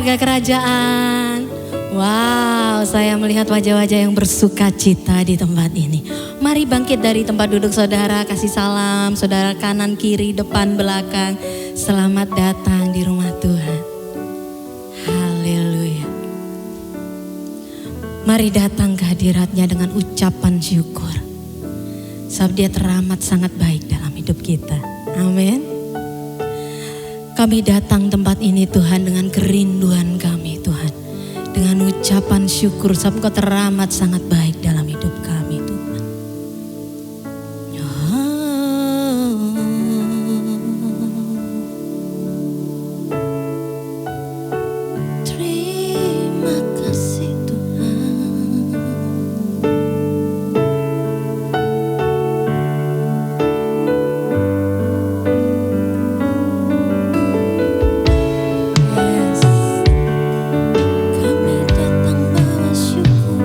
keluarga kerajaan. Wow, saya melihat wajah-wajah yang bersuka cita di tempat ini. Mari bangkit dari tempat duduk saudara, kasih salam saudara kanan, kiri, depan, belakang. Selamat datang di rumah Tuhan. Haleluya. Mari datang ke hadiratnya dengan ucapan syukur. Sebab dia teramat sangat baik dalam hidup kita. Amin. Kami datang tempat ini Tuhan dengan kerinduan kami Tuhan. Dengan ucapan syukur sebab Engkau teramat sangat baik dalam hidup kami Tuhan. Terima kasih Tuhan. Yes. Kami datang bawa syukur.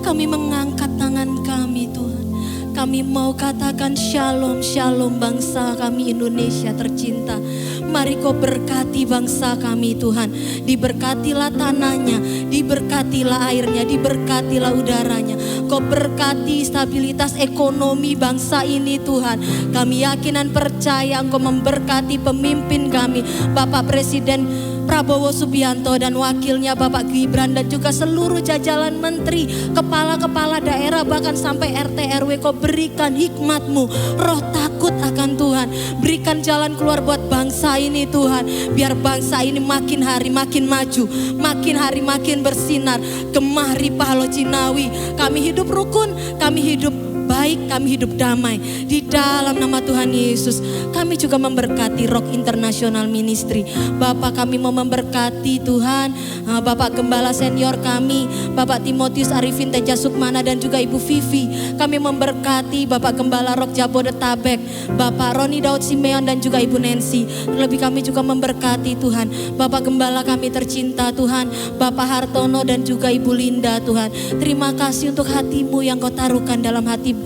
Kami mengangkat tangan kami Tuhan. Kami mau katakan shalom, shalom bangsa kami Indonesia tercinta. Mari Kau berkati bangsa kami Tuhan. Diberkatilah tanahnya, diberkatilah airnya, diberkatilah udaranya. Kau berkati stabilitas ekonomi bangsa ini Tuhan. Kami yakin dan percaya Engkau memberkati pemimpin kami, Bapak Presiden Prabowo Subianto dan wakilnya Bapak Gibran, dan juga seluruh jajaran menteri, kepala-kepala daerah, bahkan sampai RT RW. Kau berikan hikmat-Mu, roh takut akan Tuhan. Berikan jalan keluar buat bangsa ini Tuhan. Biar bangsa ini makin hari makin maju, makin hari makin bersinar. Gemah Ripahlo Cinawi, kami hidup rukun, kami hidup baik, kami hidup damai di dalam nama Tuhan Yesus. Kami juga memberkati Rock International Ministry. Bapak, kami mau memberkati Tuhan Bapak Gembala senior kami, Bapak Timotius Arifin Teja Sukmana, dan juga Ibu Vivi. Kami memberkati Bapak Gembala Rock Jabodetabek, Bapak Roni Daud Simeon, dan juga Ibu Nancy. Terlebih kami juga memberkati Tuhan Bapak Gembala kami tercinta Tuhan, Bapak Hartono dan juga Ibu Linda Tuhan. Terima kasih untuk hati-Mu yang Kau taruhkan dalam hati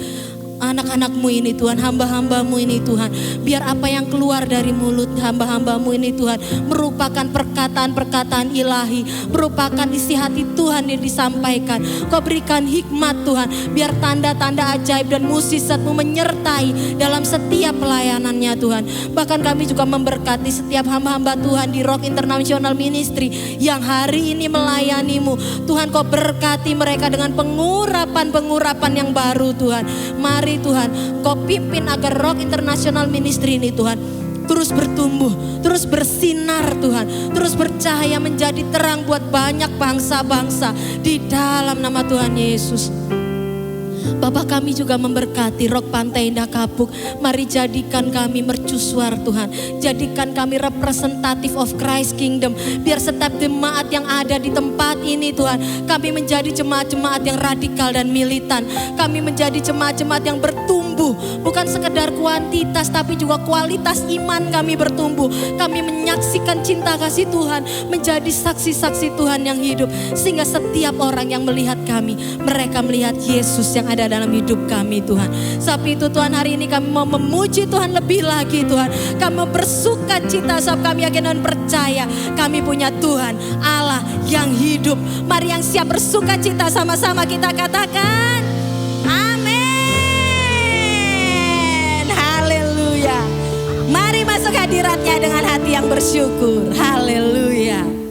anak-anak-Mu ini Tuhan, hamba-hamba-Mu ini Tuhan. Biar apa yang keluar dari mulut hamba-hamba-Mu ini Tuhan merupakan perkataan-perkataan ilahi, merupakan isi hati Tuhan yang disampaikan. Kau berikan hikmat Tuhan, biar tanda-tanda ajaib dan mukjizat-Mu menyertai dalam setiap pelayanannya Tuhan. Bahkan kami juga memberkati setiap hamba-hamba Tuhan di Rock International Ministry yang hari ini melayani-Mu Tuhan. Kau berkati mereka dengan pengurapan-pengurapan yang baru Tuhan. Mari Tuhan, Kau pimpin agar Rock International Ministry ini Tuhan terus bertumbuh, terus bersinar Tuhan, terus bercahaya menjadi terang buat banyak bangsa-bangsa di dalam nama Tuhan Yesus. Bapak, kami juga memberkati Rock Pantai Indah Kapuk. Mari jadikan kami mercusuar Tuhan. Jadikan kami representatif of Christ Kingdom. Biar setiap jemaat yang ada di tempat ini Tuhan, kami menjadi jemaat-jemaat yang radikal dan militan. Kami menjadi jemaat-jemaat yang bertumbuh. Bukan sekedar kuantitas tapi juga kualitas iman kami bertumbuh. Kami menyaksikan cinta kasih Tuhan, menjadi saksi-saksi Tuhan yang hidup. Sehingga setiap orang yang melihat kami, mereka melihat Yesus yang ada dalam hidup kami Tuhan. Sebab itu Tuhan, hari ini kami mau memuji Tuhan lebih lagi Tuhan. Kami bersuka cita sebab kami yakin dan percaya kami punya Tuhan Allah yang hidup. Mari yang siap bersuka cita sama-sama kita katakan amin. Haleluya. Mari masuk hadiratnya dengan hati yang bersyukur. Haleluya.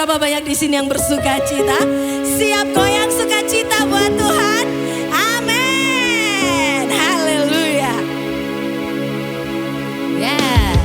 Berapa banyak di sini yang bersuka cita? Siap goyang sukacita buat Tuhan? Amin. Haleluya. Yes.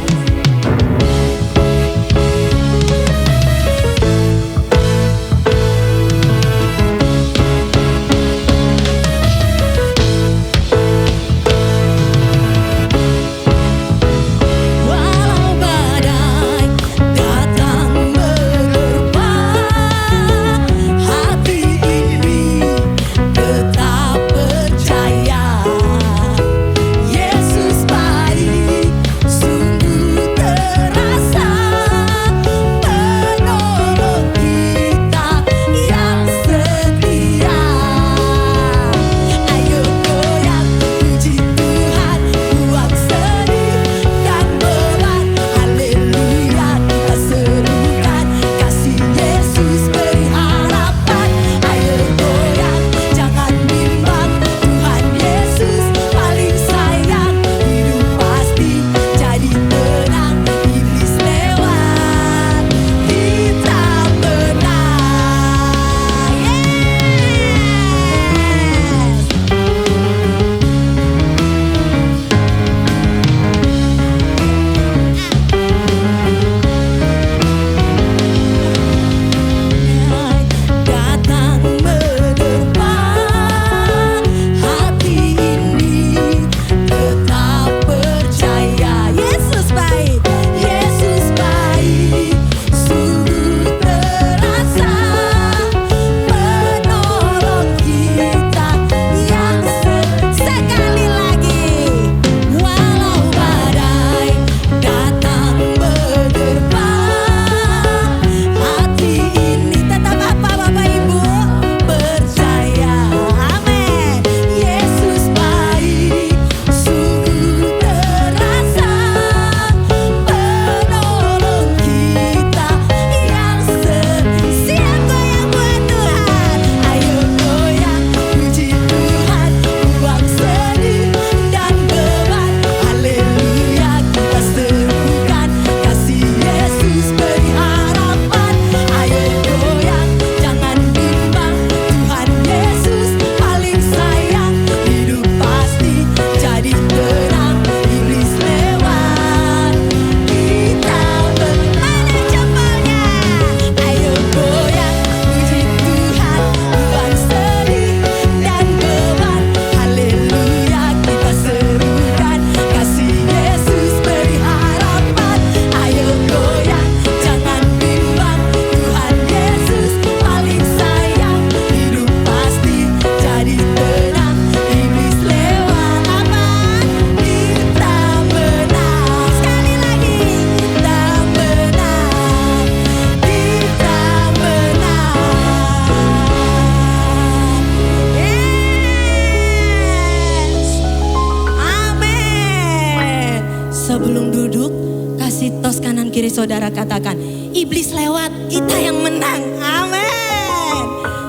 Sebelum duduk, kasih tos kanan kiri saudara, katakan, iblis lewat, kita yang menang. Amin.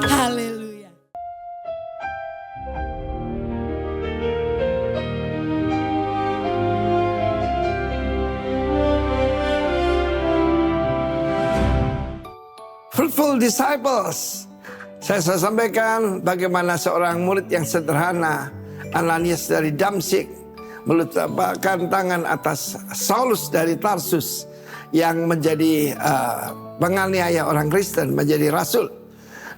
Haleluya. Fruitful disciples. Saya sampaikan bagaimana seorang murid yang sederhana, Ananias dari Damsyik, meletakkan tangan atas Saulus dari Tarsus yang menjadi penganiaya orang Kristen, menjadi rasul.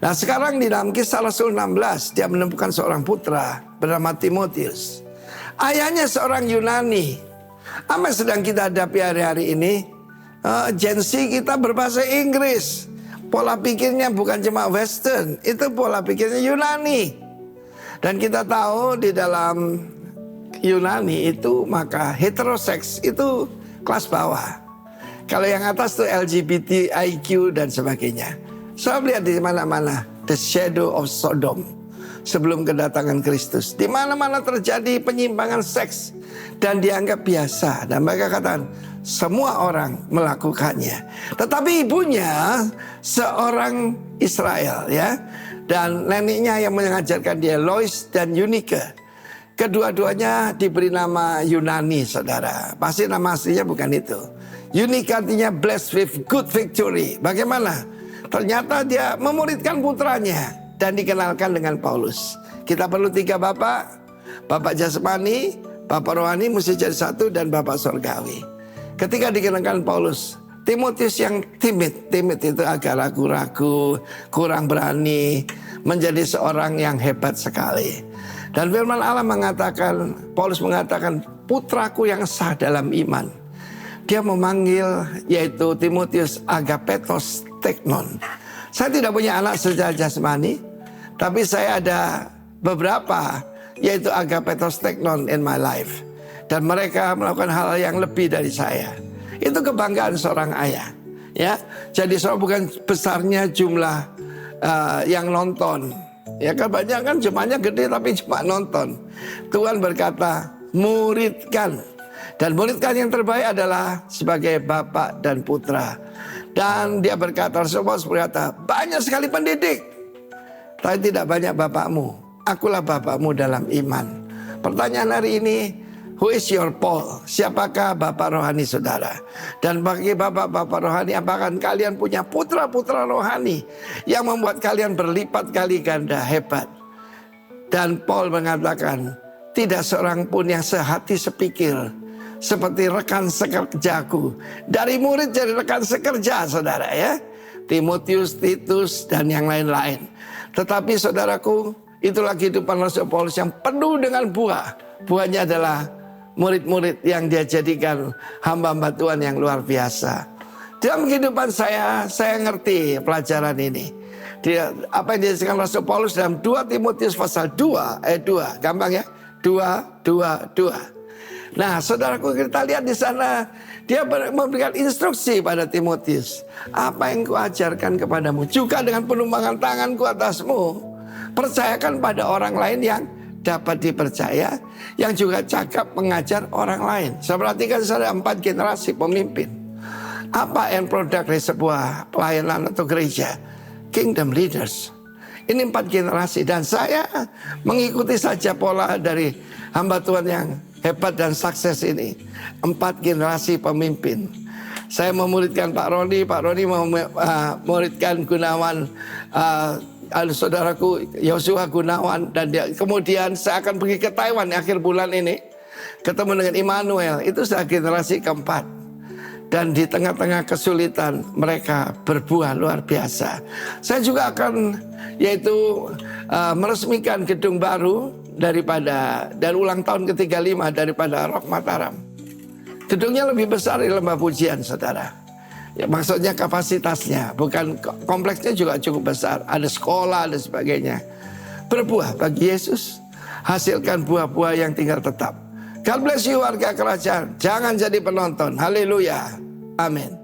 Nah sekarang di dalam Kisah Rasul 16, dia menemukan seorang putra bernama Timotius. Ayahnya seorang Yunani. Apa yang sedang kita hadapi hari-hari ini? Gen Z kita berbahasa Inggris. Pola pikirnya bukan cuma Western, itu pola pikirnya Yunani. Dan kita tahu di dalam Yunani itu maka heteroseks itu kelas bawah. Kalau yang atas tuh LGBT, IQ dan sebagainya. Saya lihat di mana-mana the shadow of Sodom sebelum kedatangan Kristus. Di mana-mana terjadi penyimpangan seks dan dianggap biasa. Dan mereka katakan semua orang melakukannya. Tetapi ibunya seorang Israel ya. Dan neneknya yang mengajarkan dia, Lois dan Eunike. Kedua-duanya diberi nama Yunani, saudara. Pasti nama aslinya bukan itu. Eunike artinya blessed with good victory. Bagaimana? ternyata dia memuridkan putranya dan dikenalkan dengan Paulus. Kita perlu 3 bapak. Bapak jasmani, bapak rohani mesti jadi satu, dan bapak surgawi. Ketika dikenalkan Paulus, Timotius yang timid itu agak ragu-ragu, kurang berani, menjadi seorang yang hebat sekali. Dan firman Allah mengatakan, Paulus mengatakan, putraku yang sah dalam iman. Dia memanggil yaitu Timotius agapetos teknon. Saya tidak punya anak secara jasmani, tapi saya ada beberapa yaitu agapetos teknon in my life. Dan mereka melakukan hal yang lebih dari saya. Itu kebanggaan seorang ayah. Ya, jadi soal bukan besarnya jumlah yang nonton. Ya, kebanyakan jumlahnya gede tapi cuma nonton. Tuhan berkata, muridkan. Dan muridkan yang terbaik adalah sebagai bapak dan putra. Dan dia berkata, Rasulullah berkata, banyak sekali pendidik, tapi tidak banyak bapakmu. Akulah bapakmu dalam iman. Pertanyaan hari ini, who is your Paul? Siapakah bapak rohani saudara? Dan bagi bapak-bapak rohani, apakah kalian punya putra-putra rohani yang membuat kalian berlipat kali ganda hebat? Dan Paul mengatakan, tidak seorang pun yang sehati sepikir seperti rekan sekerjaku. Dari murid jadi rekan sekerja, saudara ya. Timotius, Titus, dan yang lain-lain. Tetapi saudaraku, itulah kehidupan Rasul Paulus yang penuh dengan buah. Buahnya adalah murid-murid yang dia jadikan hamba-hamba Tuhan yang luar biasa. Dalam kehidupan saya ngerti pelajaran ini. Apa yang dijelaskan Rasul Paulus dalam 2 Timotius pasal 2 ayat 2. Gampang ya? 2. Nah, saudaraku, kita lihat di sana dia memberikan instruksi pada Timotius. Apa yang kuajarkan kepadamu juga dengan penumpangan tanganku atasmu. Percayakan pada orang lain yang dapat dipercaya, yang juga cakap mengajar orang lain. Saya perhatikan ada 4 generasi pemimpin. Apa end product dari sebuah pelayanan atau gereja? Kingdom leaders. Ini 4 generasi, dan saya mengikuti saja pola dari hamba Tuhan yang hebat dan sukses ini. 4 generasi pemimpin. Saya memuridkan Pak Roni memuridkan Gunawan, saudaraku Yosua Gunawan, dan kemudian saya akan pergi ke Taiwan akhir bulan ini, ketemu dengan Immanuel. Itu sudah generasi keempat. Dan di tengah-tengah kesulitan mereka berbuah luar biasa. Saya juga akan meresmikan gedung baru dan ulang tahun ke-35 daripada Rock Mataram. Gedungnya lebih besar dari Lembah Pujian, saudara. Ya, maksudnya kapasitasnya, bukan kompleksnya juga cukup besar. Ada sekolah dan sebagainya. Berbuah bagi Yesus, hasilkan buah-buah yang tinggal tetap. God bless you warga kerajaan. Jangan jadi penonton. Haleluya. Amin.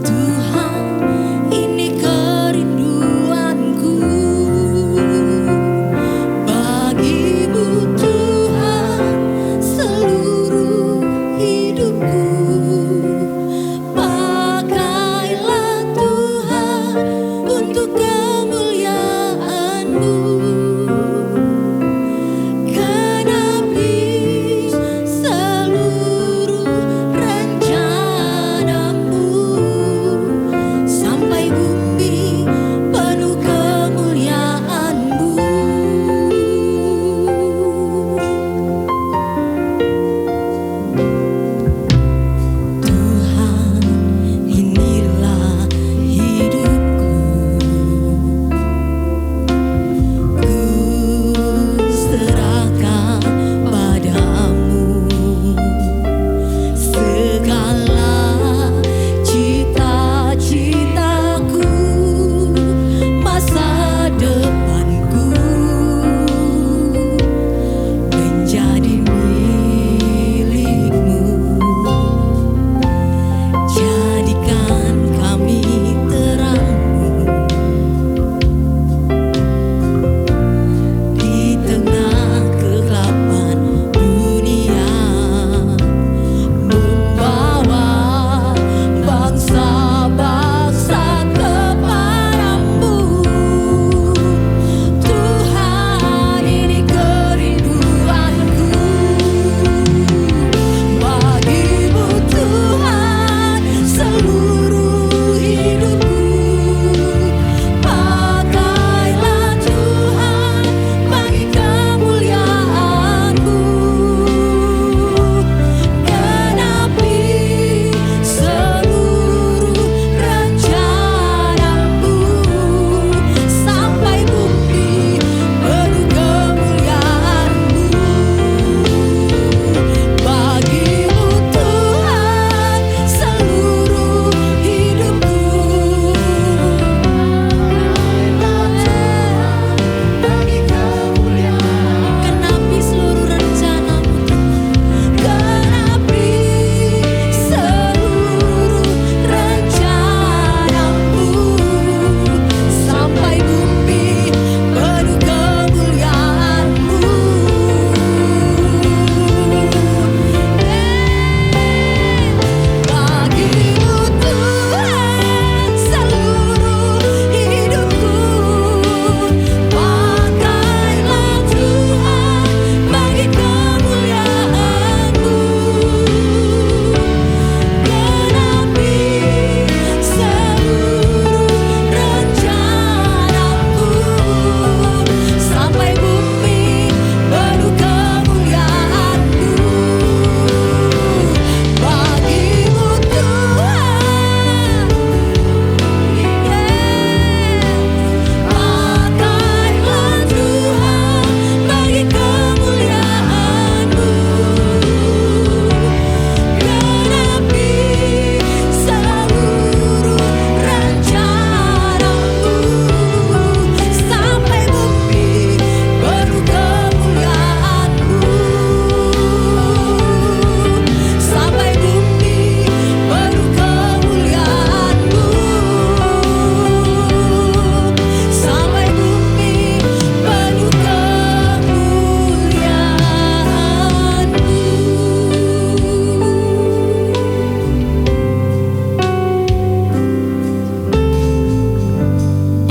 Tuhan, ini kerinduanku.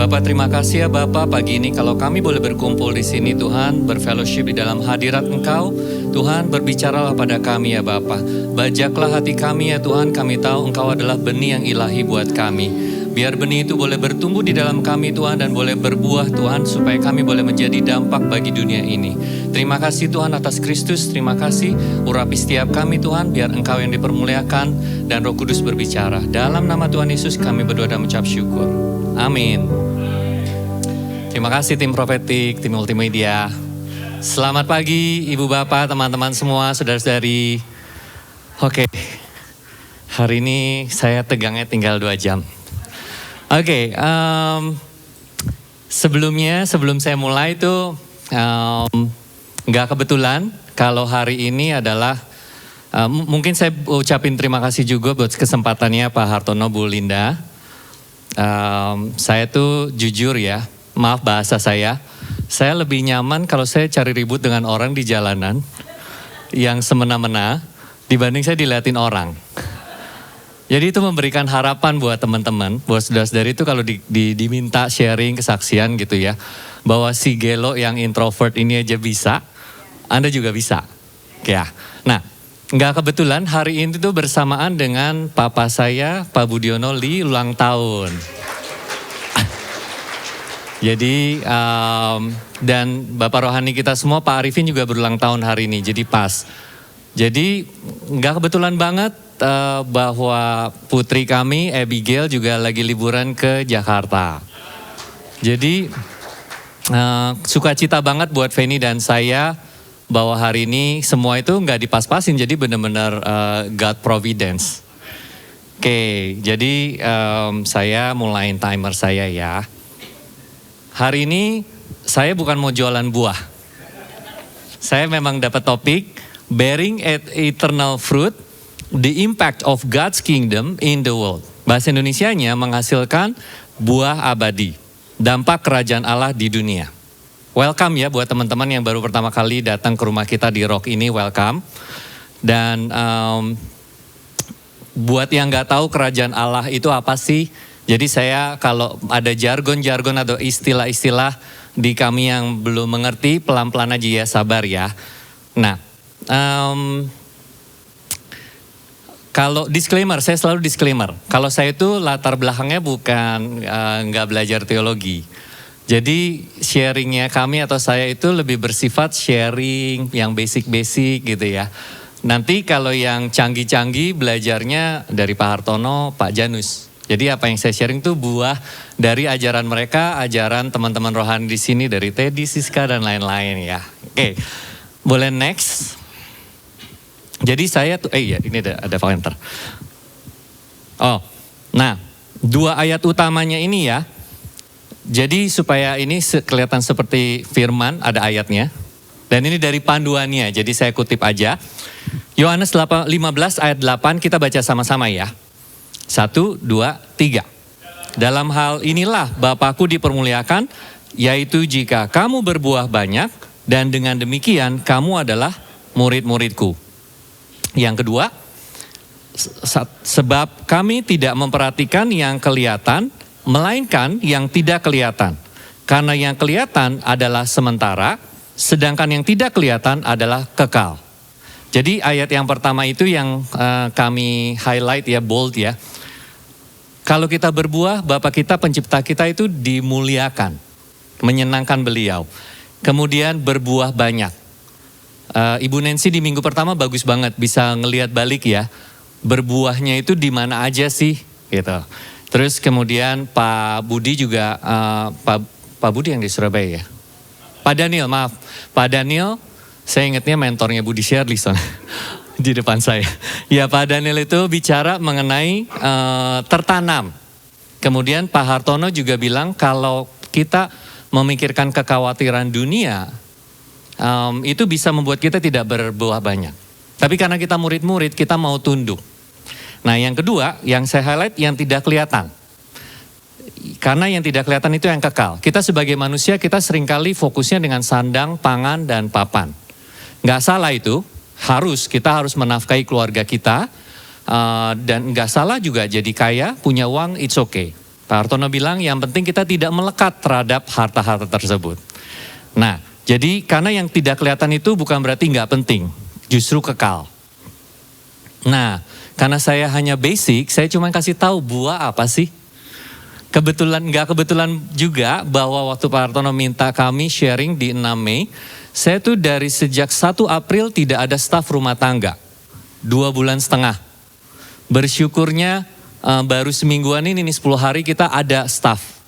Bapak, terima kasih ya Bapak pagi ini kalau kami boleh berkumpul di sini Tuhan, berfellowship di dalam hadirat Engkau. Tuhan, berbicaralah pada kami ya Bapak. Bajaklah hati kami ya Tuhan, kami tahu Engkau adalah benih yang ilahi buat kami. Biar benih itu boleh bertumbuh di dalam kami Tuhan dan boleh berbuah Tuhan, supaya kami boleh menjadi dampak bagi dunia ini. Terima kasih Tuhan atas Kristus, terima kasih urapi setiap kami Tuhan, biar Engkau yang dipermuliakan dan Roh Kudus berbicara. Dalam nama Tuhan Yesus kami berdoa dan mengucap syukur. Amin. Terima kasih tim Prophetic, tim Multimedia. Selamat pagi Ibu Bapak, teman-teman semua, saudara-saudari. Oke, hari ini saya tegangnya tinggal 2 jam. Oke, sebelum saya mulai itu nggak kebetulan kalau hari ini adalah mungkin saya ucapin terima kasih juga buat kesempatannya Pak Hartono, Bu Linda. Saya tuh jujur ya, maaf bahasa saya lebih nyaman kalau saya cari ribut dengan orang di jalanan yang semena-mena dibanding saya diliatin orang. Jadi itu memberikan harapan buat teman-teman, buat saudara-saudari itu kalau diminta sharing kesaksian gitu ya, bahwa si Gelo yang introvert ini aja bisa, Anda juga bisa. Ya. Nah, nggak kebetulan hari ini tuh bersamaan dengan papa saya, Pak Budiono Lee, ulang tahun. Jadi dan Bapak Rohani kita semua, Pak Arifin juga berulang tahun hari ini, jadi pas. Jadi nggak kebetulan banget bahwa putri kami, Abigail juga lagi liburan ke Jakarta. Jadi sukacita banget buat Feni dan saya bahwa hari ini semua itu nggak dipas-pasin, jadi benar-benar God Providence. Oke, jadi saya mulain timer saya ya. Hari ini saya bukan mau jualan buah. Saya memang dapat topik Bearing Eternal Fruit, the Impact of God's Kingdom in the World. Bahasa Indonesianya menghasilkan buah abadi, dampak kerajaan Allah di dunia. Welcome ya buat teman-teman yang baru pertama kali datang ke rumah kita di Rock ini, welcome. Dan buat yang gak tahu kerajaan Allah itu apa sih? Jadi saya kalau ada jargon-jargon atau istilah-istilah di kami yang belum mengerti, pelan-pelan aja ya, sabar ya. Nah, kalau disclaimer, saya selalu disclaimer. Kalau saya itu latar belakangnya bukan nggak belajar teologi. Jadi sharingnya kami atau saya itu lebih bersifat sharing yang basic-basic gitu ya. Nanti kalau yang canggih-canggih belajarnya dari Pak Hartono, Pak Janus. Jadi apa yang saya sharing tuh buah dari ajaran mereka, ajaran teman-teman rohani di sini dari Teddy, Siska dan lain-lain ya. Oke, boleh next. Jadi saya tuh, iya ini ada pointer. Oh, nah 2 ayat utamanya ini ya. Jadi supaya ini kelihatan seperti firman, ada ayatnya. Dan ini dari panduannya, jadi saya kutip aja. Yohanes 15 ayat 8 kita baca sama-sama ya. 1, 2, 3. Dalam hal inilah Bapakku dipermuliakan, yaitu jika kamu berbuah banyak dan dengan demikian kamu adalah murid-muridku. Yang kedua, sebab kami tidak memperhatikan yang kelihatan, melainkan yang tidak kelihatan. Karena yang kelihatan adalah sementara, sedangkan yang tidak kelihatan adalah kekal. Jadi ayat yang pertama itu yang kami highlight ya, bold ya. Kalau kita berbuah, Bapa kita, pencipta kita itu dimuliakan, menyenangkan beliau. Kemudian berbuah banyak. Ibu Nancy di minggu pertama bagus banget, bisa ngelihat balik ya. Berbuahnya itu di mana aja sih gitu. Terus kemudian Pak Budi juga, Pak Budi yang di Surabaya ya. Pak Daniel, maaf. Pak Daniel, saya ingatnya mentornya Budi Sherlison di depan saya. Ya Pak Daniel itu bicara mengenai tertanam. Kemudian Pak Hartono juga bilang kalau kita memikirkan kekhawatiran dunia, itu bisa membuat kita tidak berbuah banyak. Tapi karena kita murid-murid, kita mau tunduk. Nah yang kedua, yang saya highlight yang tidak kelihatan. Karena yang tidak kelihatan itu yang kekal. Kita sebagai manusia, kita seringkali fokusnya dengan sandang, pangan, dan papan. Nggak salah itu, kita harus menafkahi keluarga kita. Dan nggak salah juga jadi kaya, punya uang, it's okay. Pak Hartono bilang yang penting kita tidak melekat terhadap harta-harta tersebut. Nah, jadi karena yang tidak kelihatan itu bukan berarti nggak penting, justru kekal. Nah, karena saya hanya basic, saya cuma kasih tahu buah apa sih. Nggak kebetulan juga bahwa waktu Pak Hartono minta kami sharing di 6 Mei, saya tuh dari sejak 1 April tidak ada staf rumah tangga. 2,5 bulan. Bersyukurnya baru semingguan ini 10 hari kita ada staf.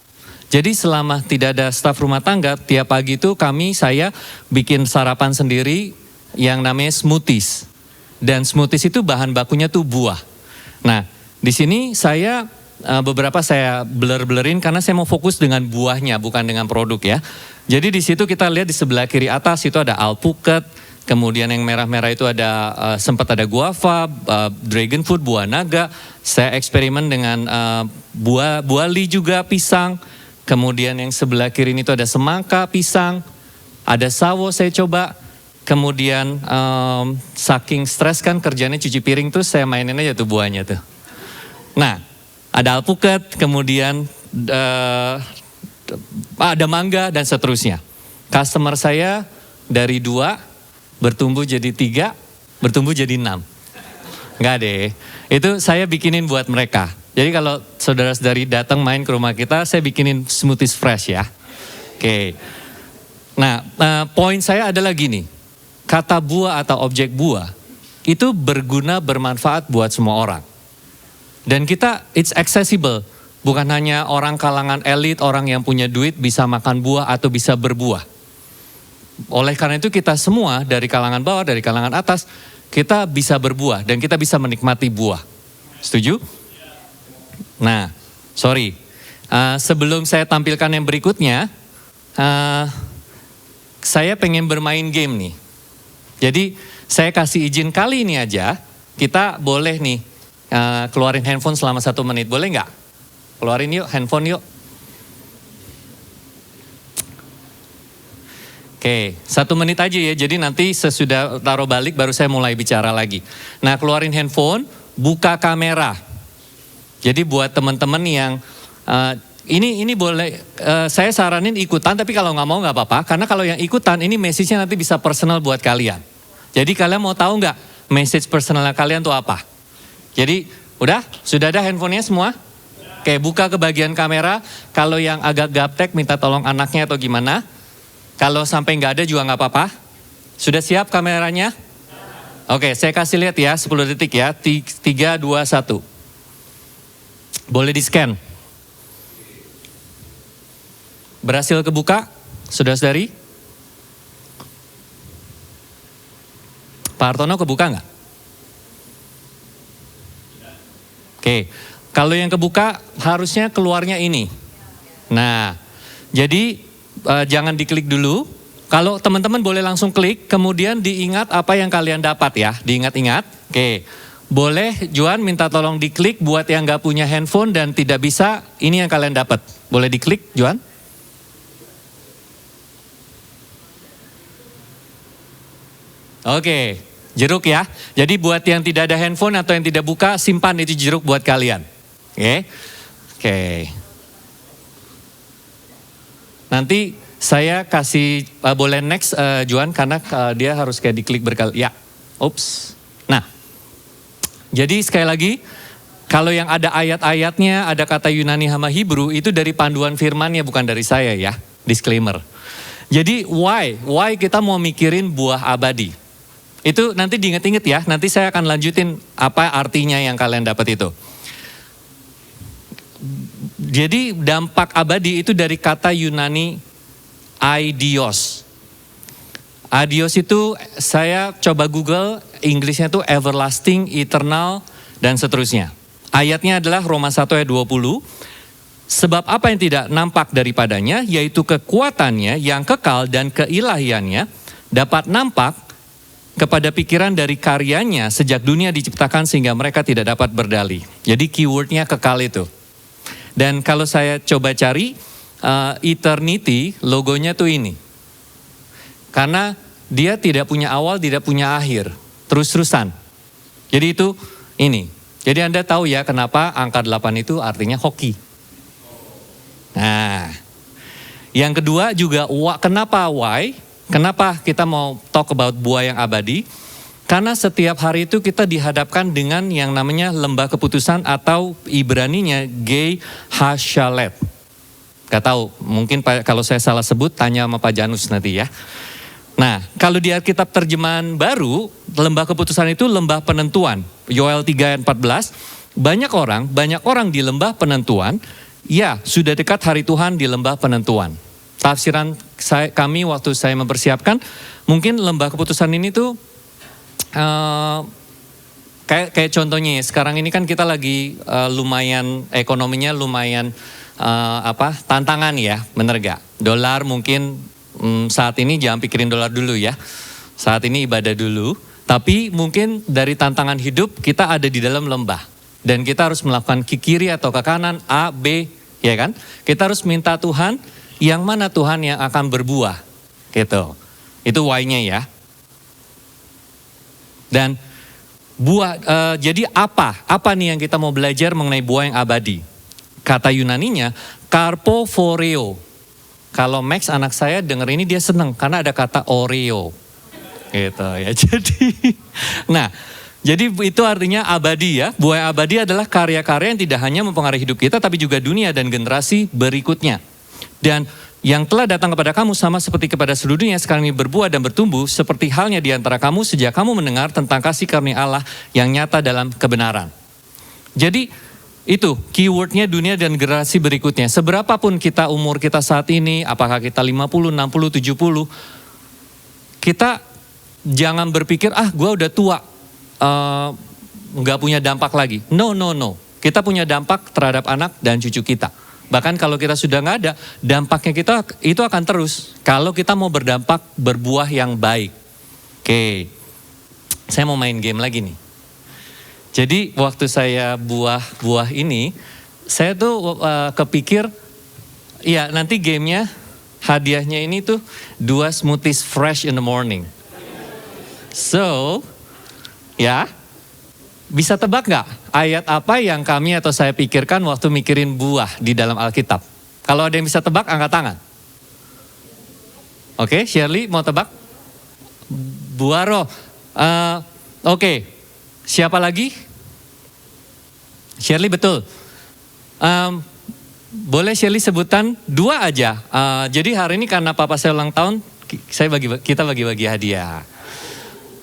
Jadi selama tidak ada staf rumah tangga, tiap pagi itu saya bikin sarapan sendiri yang namanya smoothies. Dan smoothies itu bahan bakunya tuh buah. Nah, di sini beberapa saya blur-blurrin karena saya mau fokus dengan buahnya, bukan dengan produk ya. Jadi di situ kita lihat di sebelah kiri atas itu ada alpukat, kemudian yang merah-merah itu sempat ada guava, dragon fruit, buah naga. Saya eksperimen dengan buah li juga, pisang. Kemudian yang sebelah kiri ini itu ada semangka, pisang, ada sawo saya coba. Kemudian saking stres kan kerjanya cuci piring tuh saya mainin aja tuh buahnya tuh. Nah, ada alpukat, kemudian ada mangga dan seterusnya. Customer saya dari 2 bertumbuh jadi 3, bertumbuh jadi 6. Enggak deh, itu saya bikinin buat mereka. Jadi kalau saudara-saudari datang main ke rumah kita, saya bikinin smoothies fresh ya. Oke. Nah, poin saya adalah gini. Kata buah atau objek buah itu berguna, bermanfaat buat semua orang. Dan it's accessible. Bukan hanya orang kalangan elit, orang yang punya duit bisa makan buah atau bisa berbuah. Oleh karena itu kita semua dari kalangan bawah, dari kalangan atas, kita bisa berbuah dan kita bisa menikmati buah. Setuju? Nah, sebelum saya tampilkan yang berikutnya, saya pengen bermain game nih. Jadi saya kasih izin kali ini aja, kita boleh nih keluarin handphone selama 1 menit, boleh nggak? Keluarin yuk, handphone yuk. Oke, 1 menit aja ya, jadi nanti sesudah taruh balik baru saya mulai bicara lagi. Nah, keluarin handphone, buka kamera. Jadi buat teman-teman yang, ini boleh, saya saranin ikutan, tapi kalau nggak mau nggak apa-apa. Karena kalau yang ikutan, ini message-nya nanti bisa personal buat kalian. Jadi kalian mau tahu nggak message personal kalian tuh apa? Jadi sudah ada handphonenya semua? Oke, buka ke bagian kamera. Kalau yang agak gaptek minta tolong anaknya atau gimana. Kalau sampai nggak ada juga nggak apa-apa. Sudah siap kameranya? Oke, saya kasih lihat ya 10 detik ya. 3, 2, 1. Boleh di scan. Berhasil kebuka? Saudara-saudari? Pak Hartono kebuka nggak? Oke, kalau yang kebuka harusnya keluarnya ini. Nah, jadi jangan diklik dulu. Kalau teman-teman boleh langsung klik, kemudian diingat apa yang kalian dapat ya, diingat-ingat. Oke, boleh Juan minta tolong diklik buat yang nggak punya handphone dan tidak bisa, ini yang kalian dapat. Boleh diklik Juan? Oke, jeruk ya. Jadi buat yang tidak ada handphone atau yang tidak buka, simpan itu jeruk buat kalian. Oke. Nanti saya kasih, boleh next Juan, karena dia harus kayak diklik berkali. Ya, ups. Nah, jadi sekali lagi, kalau yang ada ayat-ayatnya, ada kata Yunani sama Hebrew, itu dari panduan firmannya, bukan dari saya ya. Disclaimer. Jadi why kita mau mikirin buah abadi? Itu nanti diinget-inget ya, nanti saya akan lanjutin apa artinya yang kalian dapat itu. Jadi dampak abadi itu dari kata Yunani aidios. Aidios itu saya coba Google, Inggrisnya itu everlasting, eternal, dan seterusnya. Ayatnya adalah Roma 1 ayat 20. Sebab apa yang tidak nampak daripadanya, yaitu kekuatannya yang kekal dan keilahiannya, dapat nampak kepada pikiran dari karyanya sejak dunia diciptakan sehingga mereka tidak dapat berdalih. Jadi keywordnya kekal itu. Dan kalau saya coba cari, eternity logonya tuh ini. Karena dia tidak punya awal, tidak punya akhir. Terus-terusan. Jadi itu ini. Jadi Anda tahu ya kenapa angka 8 itu artinya hoki. Yang kedua juga kenapa why? Kenapa kita mau talk about buah yang abadi? Karena setiap hari itu kita dihadapkan dengan yang namanya lembah keputusan atau Ibraninya Gei Hashalet. Gak tahu, mungkin kalau saya salah sebut tanya sama Pak Janus nanti ya. Nah, kalau di Alkitab terjemahan baru, lembah keputusan itu lembah penentuan. Yoel 3 ayat 14, banyak orang di lembah penentuan, ya sudah dekat hari Tuhan di lembah penentuan. Tafsiran kami waktu saya mempersiapkan, mungkin lembah keputusan ini tuh kayak contohnya ya, sekarang ini kan kita lagi lumayan ekonominya lumayan tantangan ya, bener gak? Dolar mungkin saat ini jangan pikirin dolar dulu ya, saat ini ibadah dulu. Tapi mungkin dari tantangan hidup kita ada di dalam lembah dan kita harus melakukan ke kiri atau ke kanan, A, B, ya kan? Kita harus minta Tuhan, yang mana Tuhan yang akan berbuah, gitu. Itu why-nya ya. Dan buah, jadi apa nih yang kita mau belajar mengenai buah yang abadi? Kata Yunaninya karpophoreo. Kalau Max anak saya denger ini dia seneng karena ada kata oreo, gitu ya. Jadi itu artinya abadi ya. Buah yang abadi adalah karya-karya yang tidak hanya mempengaruhi hidup kita, tapi juga dunia dan generasi berikutnya. Dan yang telah datang kepada kamu sama seperti kepada seluruh dunia sekarang ini berbuah dan bertumbuh seperti halnya di antara kamu sejak kamu mendengar tentang kasih karunia Allah yang nyata dalam kebenaran. Jadi itu keywordnya dunia dan generasi berikutnya. Seberapapun kita umur kita saat ini, apakah kita 50, 60, 70, kita jangan berpikir gue udah tua, gak punya dampak lagi. No. Kita punya dampak terhadap anak dan cucu kita. Bahkan kalau kita sudah nggak ada, dampaknya kita itu akan terus. Kalau kita mau berdampak, berbuah yang baik. Oke, saya mau main game lagi nih. Jadi waktu saya buah ini, saya tuh kepikir, ya nanti gamenya, hadiahnya ini tuh 2 smoothies fresh in the morning. So, ya. Bisa tebak nggak ayat apa yang kami atau saya pikirkan waktu mikirin buah di dalam Alkitab? Kalau ada yang bisa tebak, angkat tangan. Oke, Shirley mau tebak? Buah roh. Oke, siapa lagi? Shirley betul. Boleh Shirley sebutan 2 aja. Jadi hari ini karena papa saya ulang tahun, kita bagi-bagi hadiah.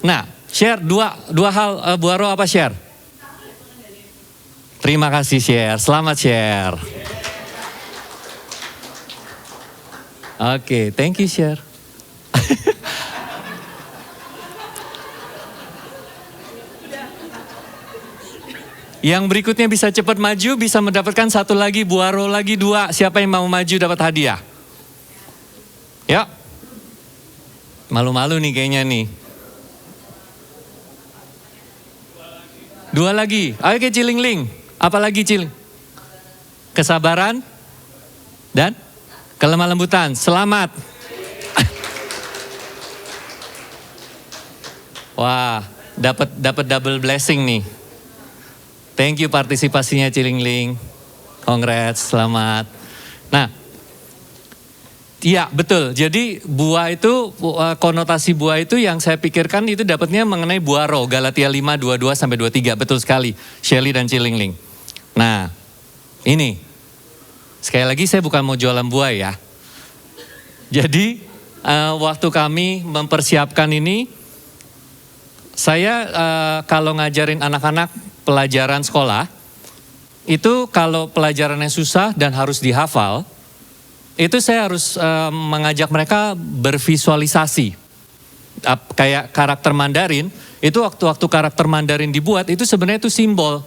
Nah. Share dua hal buah roh apa share? Terima kasih share, selamat share. Oke, thank you share. Yang berikutnya bisa cepat maju, bisa mendapatkan 1 lagi buah roh lagi 2. Siapa yang mau maju dapat hadiah? Ya. Malu-malu nih kayaknya nih. 2 lagi. Oke, Cilingling. Apa lagi Ciling? Kesabaran dan kelemah lembutan. Selamat. Wah, dapat double blessing nih. Thank you partisipasinya Cilingling. Congrats, selamat. Nah, iya betul. Jadi buah itu, konotasi buah itu yang saya pikirkan itu dapatnya mengenai buah roh. Galatia 5, 22-23. Betul sekali. Shirley dan Cilingling. Nah, ini. Sekali lagi saya bukan mau jualan buah ya. Jadi waktu kami mempersiapkan ini, saya kalau ngajarin anak-anak pelajaran sekolah, itu kalau pelajarannya susah dan harus dihafal, itu saya harus mengajak mereka bervisualisasi. Kayak karakter Mandarin, itu waktu karakter Mandarin dibuat, itu sebenarnya itu simbol.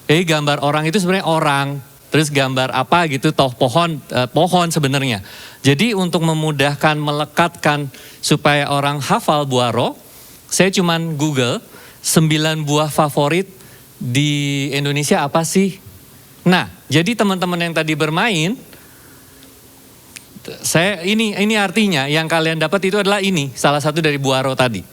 Jadi gambar orang itu sebenarnya orang, terus gambar apa gitu, toh pohon sebenarnya. Jadi untuk memudahkan, melekatkan supaya orang hafal buah roh, saya cuman Google 9 buah favorit di Indonesia apa sih? Nah, jadi teman-teman yang tadi bermain, ini artinya yang kalian dapat itu adalah ini salah satu dari buah roh tadi.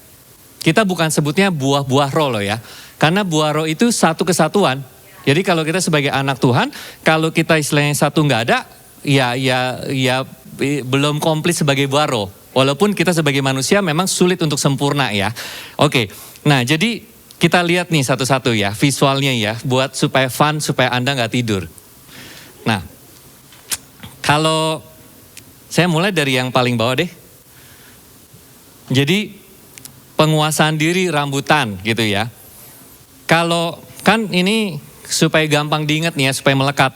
Kita bukan sebutnya buah-buah roh loh ya, karena buah roh itu satu kesatuan. Jadi kalau kita sebagai anak Tuhan, kalau kita istilahnya satu nggak ada, ya belum komplit sebagai buaro. Walaupun kita sebagai manusia memang sulit untuk sempurna ya. Oke, nah jadi kita lihat nih satu-satu ya visualnya ya. Buat supaya fun, supaya Anda nggak tidur. Nah, kalau saya mulai dari yang paling bawah deh. Jadi penguasaan diri rambutan gitu ya. Kalau kan ini supaya gampang diingat nih ya, supaya melekat.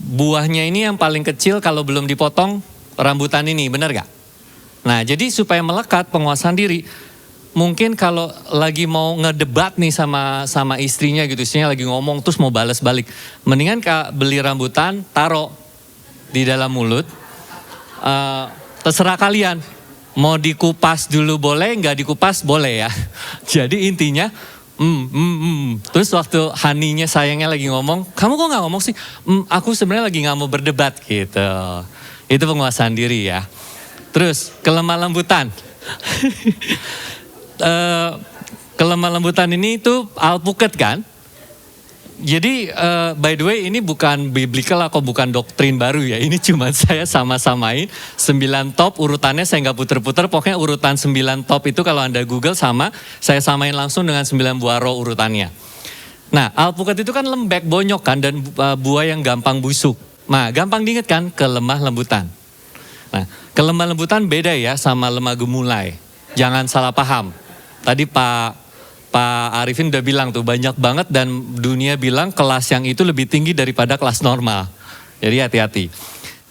Buahnya ini yang paling kecil kalau belum dipotong rambutan ini, benar gak? Nah jadi supaya melekat penguasaan diri, mungkin kalau lagi mau ngedebat nih sama istrinya gitu, istrinya lagi ngomong terus mau balas balik. Mendingan beli rambutan, taruh di dalam mulut, terserah kalian. Mau dikupas dulu boleh, nggak dikupas boleh ya. Jadi intinya, terus waktu Haninya sayangnya lagi ngomong, kamu kok nggak ngomong sih? Aku sebenarnya lagi nggak mau berdebat gitu. Itu penguasaan diri ya. Terus kelemah lembutan. Kelemah lembutan ini itu alpukat kan? Jadi by the way ini bukan biblical atau bukan doktrin baru ya. Ini cuma saya sama-samain 9 top urutannya, saya nggak puter-puter. Pokoknya urutan 9 top itu kalau Anda Google saya samain langsung dengan 9 buah roh urutannya. Nah alpukat itu kan lembek, bonyok kan, dan buah yang gampang busuk. Nah gampang diingat kan, kelemah lembutan. Nah kelemah lembutan beda ya sama lemah gemulai. Jangan salah paham. Tadi Pak Arifin udah bilang tuh banyak banget, dan dunia bilang kelas yang itu lebih tinggi daripada kelas normal. Jadi hati-hati.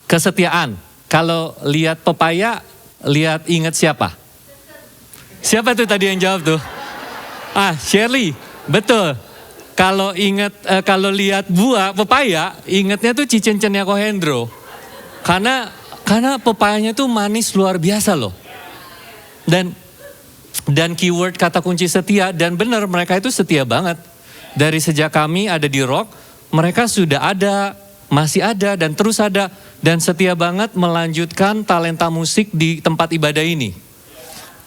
Kesetiaan. Kalau lihat pepaya, ingat siapa? Siapa tuh tadi yang jawab tuh? Shirley. Betul. Kalau lihat buah pepaya, ingatnya tuh Cicencennya Kohendro. Karena pepayanya tuh manis luar biasa loh. Dan keyword kata kunci setia, dan benar mereka itu setia banget. Dari sejak kami ada di Rock, mereka sudah ada, masih ada, dan terus ada. Dan setia banget melanjutkan talenta musik di tempat ibadah ini.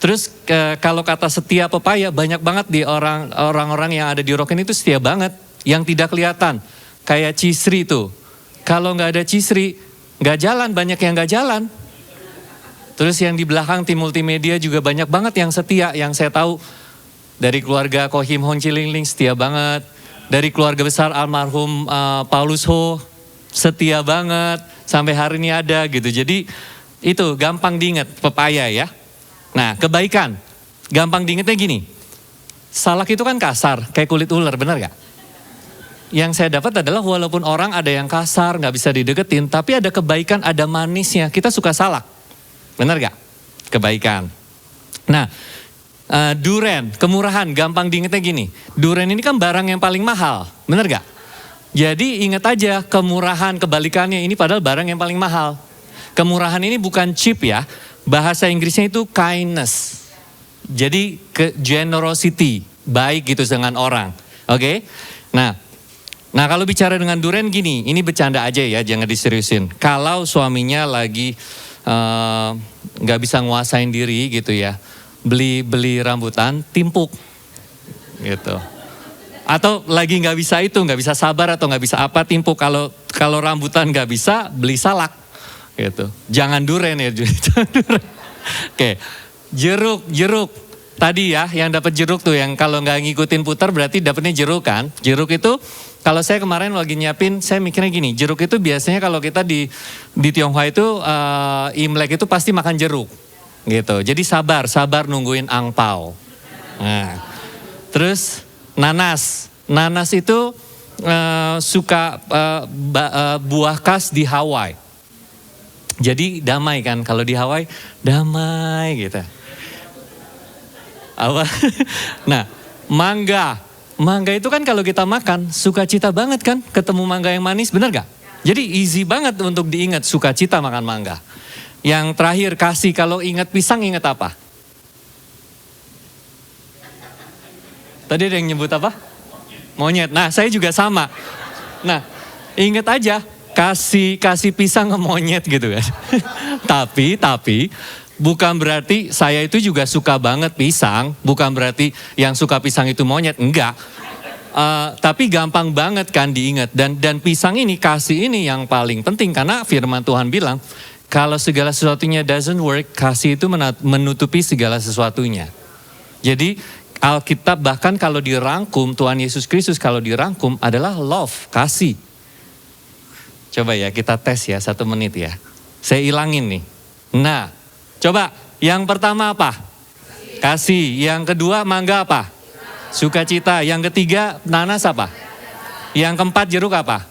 Terus kalau kata setia pepaya, banyak banget di orang-orang yang ada di Rock ini itu setia banget. Yang tidak kelihatan, kayak Cisri tuh. Kalau nggak ada Cisri, nggak jalan, banyak yang nggak jalan. Terus yang di belakang tim multimedia juga banyak banget yang setia. Yang saya tahu dari keluarga Kohim Hon Cilingling setia banget. Dari keluarga besar almarhum Paulus Ho setia banget. Sampai hari ini ada gitu. Jadi itu gampang diingat pepaya ya. Nah kebaikan. Gampang diingatnya gini. Salak itu kan kasar kayak kulit ular, benar gak? Yang saya dapat adalah walaupun orang ada yang kasar gak bisa dideketin. Tapi ada kebaikan, ada manisnya. Kita suka salak. Benar gak? Kebaikan. Nah, duren, kemurahan, gampang diingetnya gini. Duren ini kan barang yang paling mahal, benar gak? Jadi ingat aja kemurahan, kebalikannya ini padahal barang yang paling mahal. Kemurahan ini bukan cheap ya, bahasa Inggrisnya itu kindness. Jadi generosity, baik gitu dengan orang. Oke? Nah kalau bicara dengan duren gini, ini bercanda aja ya, jangan diseriusin. Kalau suaminya lagi nggak bisa nguasain diri gitu ya, beli rambutan timpuk gitu, atau lagi nggak bisa sabar atau nggak bisa apa, timpuk. Kalau rambutan nggak bisa, beli salak gitu, jangan duren ya. Oke, jeruk tadi ya, yang dapat jeruk tuh yang kalau nggak ngikutin putar berarti dapatnya jeruk kan. Jeruk itu kalau saya kemarin lagi nyiapin, saya mikirnya gini, jeruk itu biasanya kalau kita di Tionghoa itu Imlek itu pasti makan jeruk gitu. Jadi sabar nungguin angpau. Nah, terus nanas itu suka buah khas di Hawaii. Jadi damai kan, kalau di Hawaii damai gitu. Nah, mangga itu kan kalau kita makan sukacita banget kan, ketemu mangga yang manis, benar gak? Jadi easy banget untuk diingat, sukacita makan mangga. Yang terakhir kasih, kalau ingat pisang ingat apa? Tadi ada yang nyebut apa? Monyet. Nah saya juga sama. Nah ingat aja, kasih pisang ke monyet gitu kan. Tapi bukan berarti saya itu juga suka banget pisang. Bukan berarti yang suka pisang itu monyet. Enggak. Tapi gampang banget kan diingat. Dan pisang ini, kasih ini yang paling penting. Karena firman Tuhan bilang, Kalau segala sesuatunya doesn't work, kasih itu menutupi segala sesuatunya. Jadi Alkitab bahkan kalau dirangkum, Tuhan Yesus Kristus kalau dirangkum adalah love, kasih. Coba ya kita tes ya 1 menit ya. Saya ilangin nih. Nah, coba yang pertama apa? Kasih. Yang kedua mangga apa? Sukacita. Yang ketiga nanas apa? Yang keempat jeruk apa?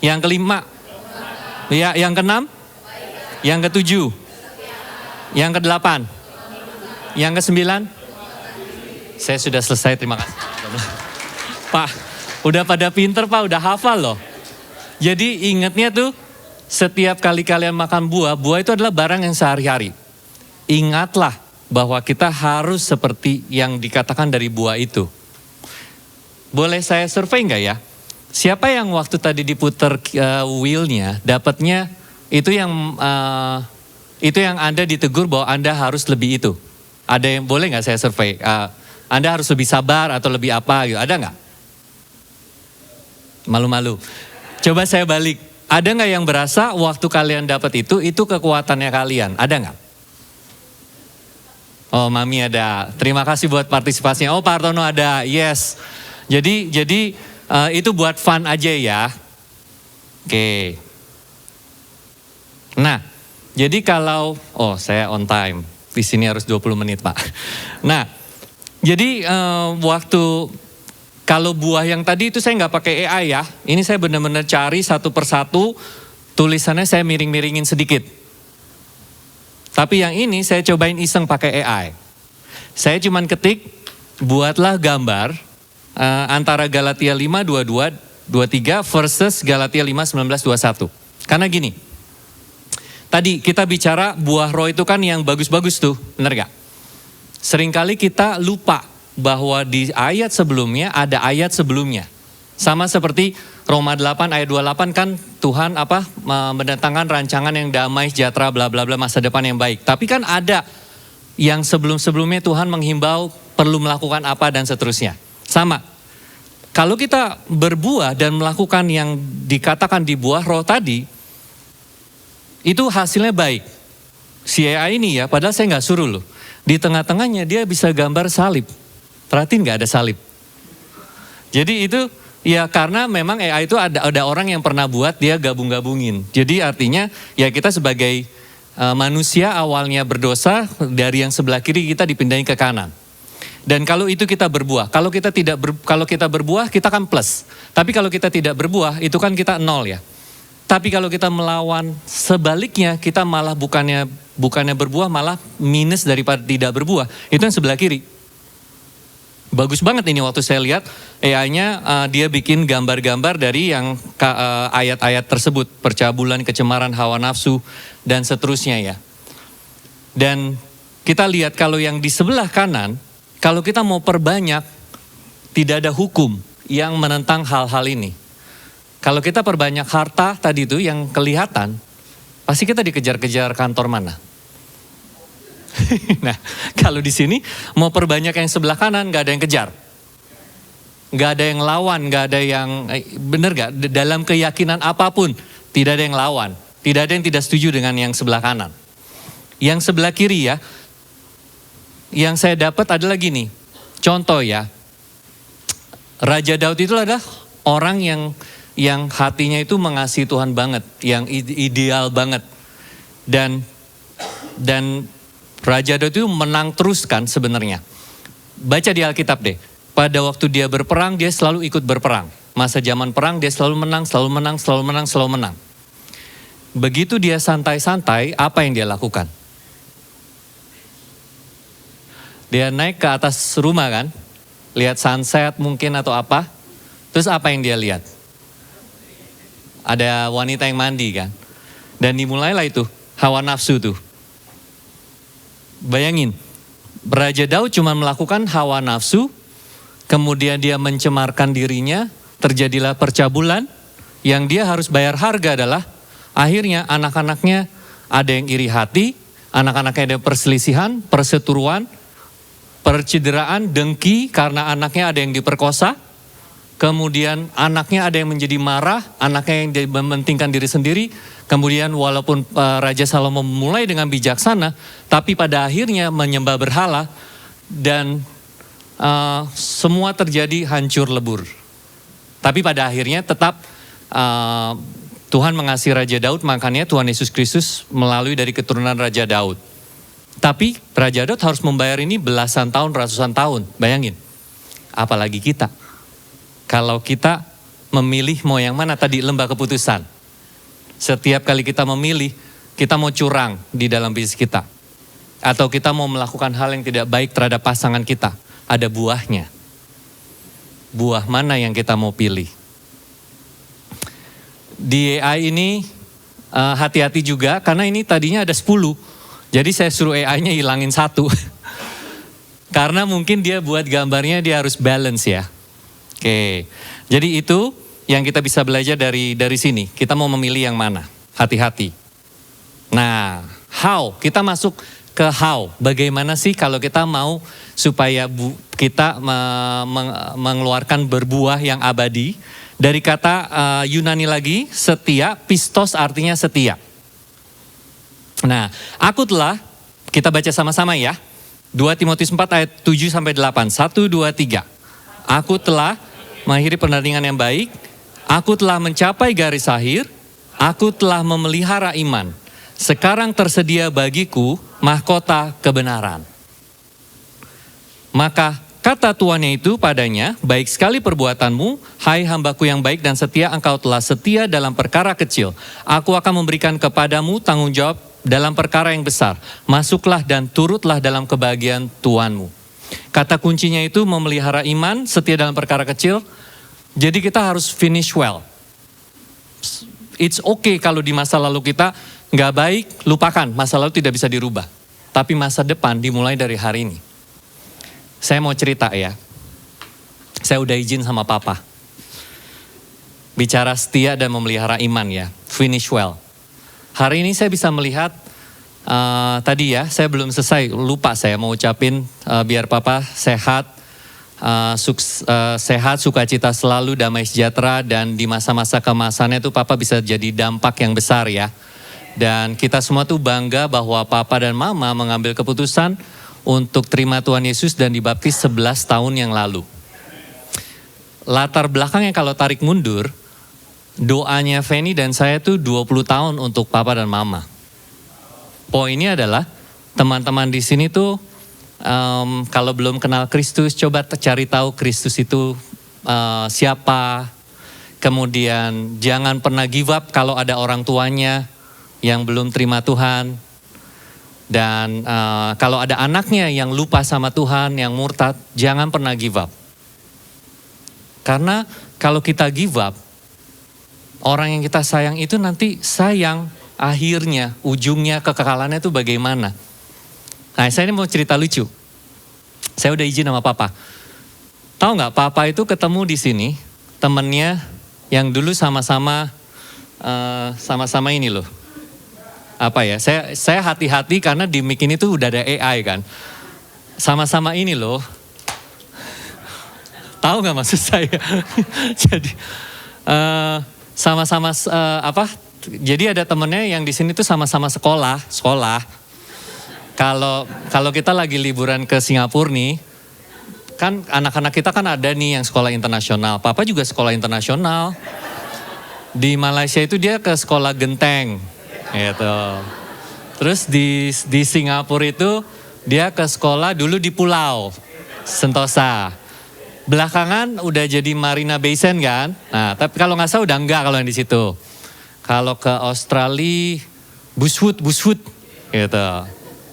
Yang kelima? Ya, yang keenam? Yang ketujuh? Yang kedelapan? Yang kesembilan? Saya sudah selesai, terima kasih. Pak, udah pada pinter Pak, udah hafal loh. Jadi ingatnya tuh, setiap kali kalian makan buah, buah itu adalah barang yang sehari-hari. Ingatlah bahwa kita harus seperti yang dikatakan dari buah itu. Boleh saya survei enggak ya? Siapa yang waktu tadi diputar wheelnya, dapatnya itu yang Anda ditegur bahwa Anda harus lebih itu? Ada yang boleh nggak saya survei? Anda harus lebih sabar atau lebih apa gitu? Ada nggak? Malu-malu. Coba saya balik. Ada nggak yang berasa waktu kalian dapat itu kekuatannya kalian? Ada nggak? Oh, Mami ada. Terima kasih buat partisipasinya. Oh, Pak Artono ada. Yes. Jadi itu buat fun aja ya. Oke. Nah, jadi kalau saya on time. Di sini harus 20 menit, Pak. Nah, jadi waktu kalau buah yang tadi itu saya nggak pakai AI ya. Ini saya benar-benar cari satu persatu, tulisannya saya miring-miringin sedikit. Tapi yang ini saya cobain iseng pakai AI. Saya cuman ketik, buatlah gambar antara Galatia 5:22-23 versus Galatia 5:19-21. Karena gini, tadi kita bicara buah roh itu kan yang bagus-bagus tuh, benar gak? Seringkali kita lupa bahwa di ayat sebelumnya ada ayat sebelumnya. Sama seperti Roma 8 ayat 28 kan Tuhan mendatangkan rancangan yang damai, sejahtera, bla bla bla, masa depan yang baik. Tapi kan ada yang sebelum-sebelumnya Tuhan menghimbau perlu melakukan apa dan seterusnya. Sama. Kalau kita berbuah dan melakukan yang dikatakan di buah roh tadi, itu hasilnya baik. Si AI ini ya, padahal saya nggak suruh loh. Di tengah-tengahnya dia bisa gambar salib. Perhatiin nggak ada salib. Jadi itu ya karena memang AI itu ada orang yang pernah buat, dia gabung-gabungin. Jadi artinya ya kita sebagai manusia awalnya berdosa, dari yang sebelah kiri kita dipindahin ke kanan. Dan kalau itu kita berbuah, kalau kita berbuah kita kan plus. Tapi kalau kita tidak berbuah itu kan kita nol ya. Tapi kalau kita melawan sebaliknya, kita malah bukannya berbuah, malah minus daripada tidak berbuah. Itu yang sebelah kiri. Bagus banget ini waktu saya lihat AI-nya dia bikin gambar-gambar dari yang ayat-ayat tersebut. Percabulan, kecemaran, hawa nafsu, dan seterusnya ya. Dan kita lihat kalau yang di sebelah kanan, kalau kita mau perbanyak, tidak ada hukum yang menentang hal-hal ini. Kalau kita perbanyak harta tadi itu yang kelihatan, pasti kita dikejar-kejar kantor mana? Nah, kalau di sini mau perbanyak yang sebelah kanan, nggak ada yang kejar, nggak ada yang lawan, nggak ada yang bener nggak? Dalam keyakinan apapun, tidak ada yang lawan, tidak ada yang tidak setuju dengan yang sebelah kanan. Yang sebelah kiri ya, yang saya dapat adalah gini, contoh ya, Raja Daud itu adalah orang yang hatinya itu mengasihi Tuhan banget, yang ideal banget, dan Raja Daud itu menang terus kan sebenarnya. Baca di Alkitab deh. Pada waktu dia berperang, dia selalu ikut berperang. Masa zaman perang dia selalu menang, selalu menang, selalu menang, selalu menang. Begitu dia santai-santai, apa yang dia lakukan? Dia naik ke atas rumah kan, lihat sunset mungkin atau apa. Terus apa yang dia lihat? Ada wanita yang mandi kan. Dan dimulailah itu, hawa nafsu tuh. Bayangin, Raja Daud cuma melakukan hawa nafsu, kemudian dia mencemarkan dirinya, terjadilah percabulan, yang dia harus bayar harga adalah, akhirnya anak-anaknya ada yang iri hati, anak-anaknya ada perselisihan, perseteruan, percederaan, dengki, karena anaknya ada yang diperkosa, kemudian anaknya ada yang menjadi marah, anaknya yang mementingkan diri sendiri, kemudian walaupun Raja Salomo mulai dengan bijaksana, tapi pada akhirnya menyembah berhala, dan semua terjadi hancur lebur. Tapi pada akhirnya tetap Tuhan mengasihi Raja Daud, makanya Tuhan Yesus Kristus melalui dari keturunan Raja Daud. Tapi Raja Daud harus membayar ini belasan tahun, ratusan tahun, bayangin. Apalagi kita. Kalau kita memilih mau yang mana tadi, lembah keputusan. Setiap kali kita memilih, kita mau curang di dalam bisnis kita. Atau kita mau melakukan hal yang tidak baik terhadap pasangan kita. Ada buahnya. Buah mana yang kita mau pilih? Di AI ini hati-hati juga, karena ini tadinya ada 10. Jadi saya suruh AI-nya hilangin 1. Karena mungkin dia buat gambarnya dia harus balance ya. Oke, jadi itu yang kita bisa belajar dari sini. Kita mau memilih yang mana, hati-hati. Nah, how? Kita masuk ke how. Bagaimana sih kalau kita mau supaya kita mengeluarkan berbuah yang abadi. Dari kata Yunani lagi, setia, pistos artinya setia. Nah, aku telah, kita baca sama-sama ya. 2 Timotius 4 ayat 7-8. 1, 2, 3. Aku telah mengakhiri pertandingan yang baik, aku telah mencapai garis akhir, aku telah memelihara iman. Sekarang tersedia bagiku mahkota kebenaran. Maka kata tuannya itu padanya, baik sekali perbuatanmu, hai hambaku yang baik dan setia, engkau telah setia dalam perkara kecil. Aku akan memberikan kepadamu tanggung jawab dalam perkara yang besar. Masuklah dan turutlah dalam kebahagiaan tuanmu. Kata kuncinya itu memelihara iman, setia dalam perkara kecil. Jadi kita harus finish well. It's okay kalau di masa lalu kita nggak baik, lupakan. Masa lalu tidak bisa dirubah. Tapi masa depan dimulai dari hari ini. Saya mau cerita ya. Saya udah izin sama papa. Bicara setia dan memelihara iman ya. Finish well. Hari ini saya bisa melihat, tadi ya saya belum selesai, lupa saya mau ucapin biar papa sehat, sehat, sukacita selalu, damai sejahtera, dan di masa-masa kemasannya tuh papa bisa jadi dampak yang besar ya. Dan kita semua tuh bangga bahwa papa dan mama mengambil keputusan untuk terima Tuhan Yesus dan dibaptis 11 tahun yang lalu. Latar belakangnya kalau tarik mundur, doanya Feni dan saya tuh 20 tahun untuk papa dan mama. Poinnya adalah teman-teman di sini tuh kalau belum kenal Kristus, coba cari tahu Kristus itu siapa. Kemudian jangan pernah give up kalau ada orang tuanya yang belum terima Tuhan. Dan kalau ada anaknya yang lupa sama Tuhan, yang murtad, jangan pernah give up. Karena kalau kita give up, orang yang kita sayang itu nanti sayang, akhirnya, ujungnya, kekekalannya itu bagaimana. Nah, saya ini mau cerita lucu. Saya udah izin sama papa. Tahu nggak, papa itu ketemu di sini, temennya yang dulu sama-sama ini loh. Apa ya, saya hati-hati karena di mic ini tuh udah ada AI kan. Sama-sama ini loh. Tahu nggak maksud saya? Jadi sama-sama jadi ada temennya yang di sini tuh sama-sama sekolah. Kalau kita lagi liburan ke Singapura nih, kan anak-anak kita kan ada nih yang sekolah internasional. Papa juga sekolah internasional. Di Malaysia itu dia ke sekolah Genteng, gitu. Terus di Singapura itu dia ke sekolah dulu di Pulau Sentosa. Belakangan udah jadi Marina Bay Sands kan. Nah, tapi kalau nggak salah udah enggak kalau yang di situ. Kalau ke Australia, Bushwood, gitu.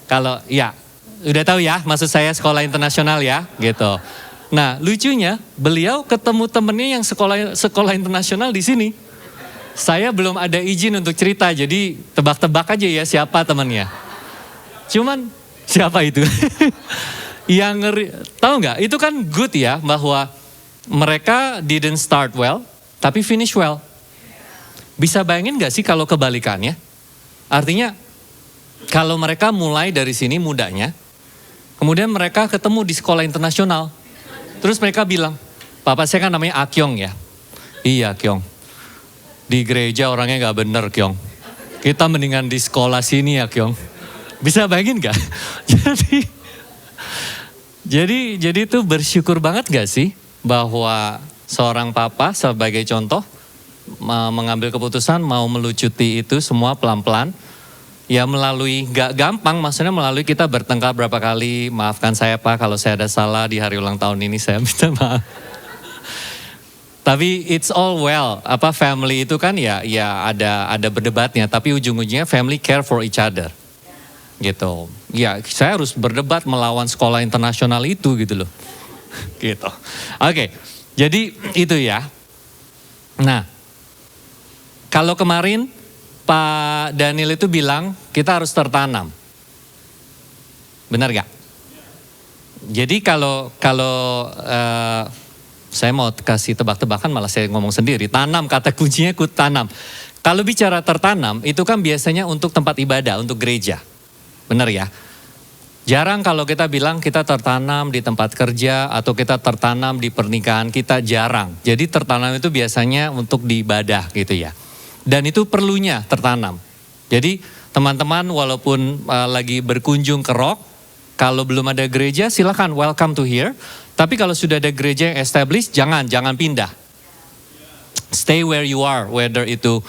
Kalau ya, udah tahu ya, maksud saya sekolah internasional ya, gitu. Nah, lucunya beliau ketemu temennya yang sekolah internasional di sini. Saya belum ada izin untuk cerita, jadi tebak-tebak aja ya siapa temennya. Cuman siapa itu? Yang ngeri, tahu nggak? Itu kan good ya, bahwa mereka didn't start well, tapi finish well. Bisa bayangin nggak sih kalau kebalikannya? Artinya kalau mereka mulai dari sini mudanya, kemudian mereka ketemu di sekolah internasional, terus mereka bilang, Papa saya kan namanya Akyong ya. Iya Kyong. Di gereja orangnya gak bener Kyong. Kita mendingan di sekolah sini ya Kyong. Bisa bayangin gak? Jadi itu bersyukur banget gak sih? Bahwa seorang papa sebagai contoh mengambil keputusan mau melucuti itu semua pelan-pelan. Ya melalui, gak gampang maksudnya melalui kita bertengkar berapa kali. Maafkan saya Pak kalau saya ada salah di hari ulang tahun ini, saya minta maaf. Tapi it's all well, family itu kan ya ada berdebatnya. Tapi ujung-ujungnya family care for each other. Gitu. Ya saya harus berdebat melawan sekolah internasional itu gitu loh. Gitu. Oke, jadi itu ya. Nah, kalau kemarin Pak Daniel itu bilang kita harus tertanam. Benar gak? Jadi kalau saya mau kasih tebak-tebakan malah saya ngomong sendiri. Tanam, kata kuncinya ku tanam. Kalau bicara tertanam itu kan biasanya untuk tempat ibadah, untuk gereja. Benar ya? Jarang kalau kita bilang kita tertanam di tempat kerja atau kita tertanam di pernikahan kita, jarang. Jadi tertanam itu biasanya untuk di ibadah gitu ya. Dan itu perlunya tertanam. Jadi teman-teman walaupun lagi berkunjung ke Rock, kalau belum ada gereja silakan welcome to here. Tapi kalau sudah ada gereja yang established, jangan pindah. Stay where you are, whether itu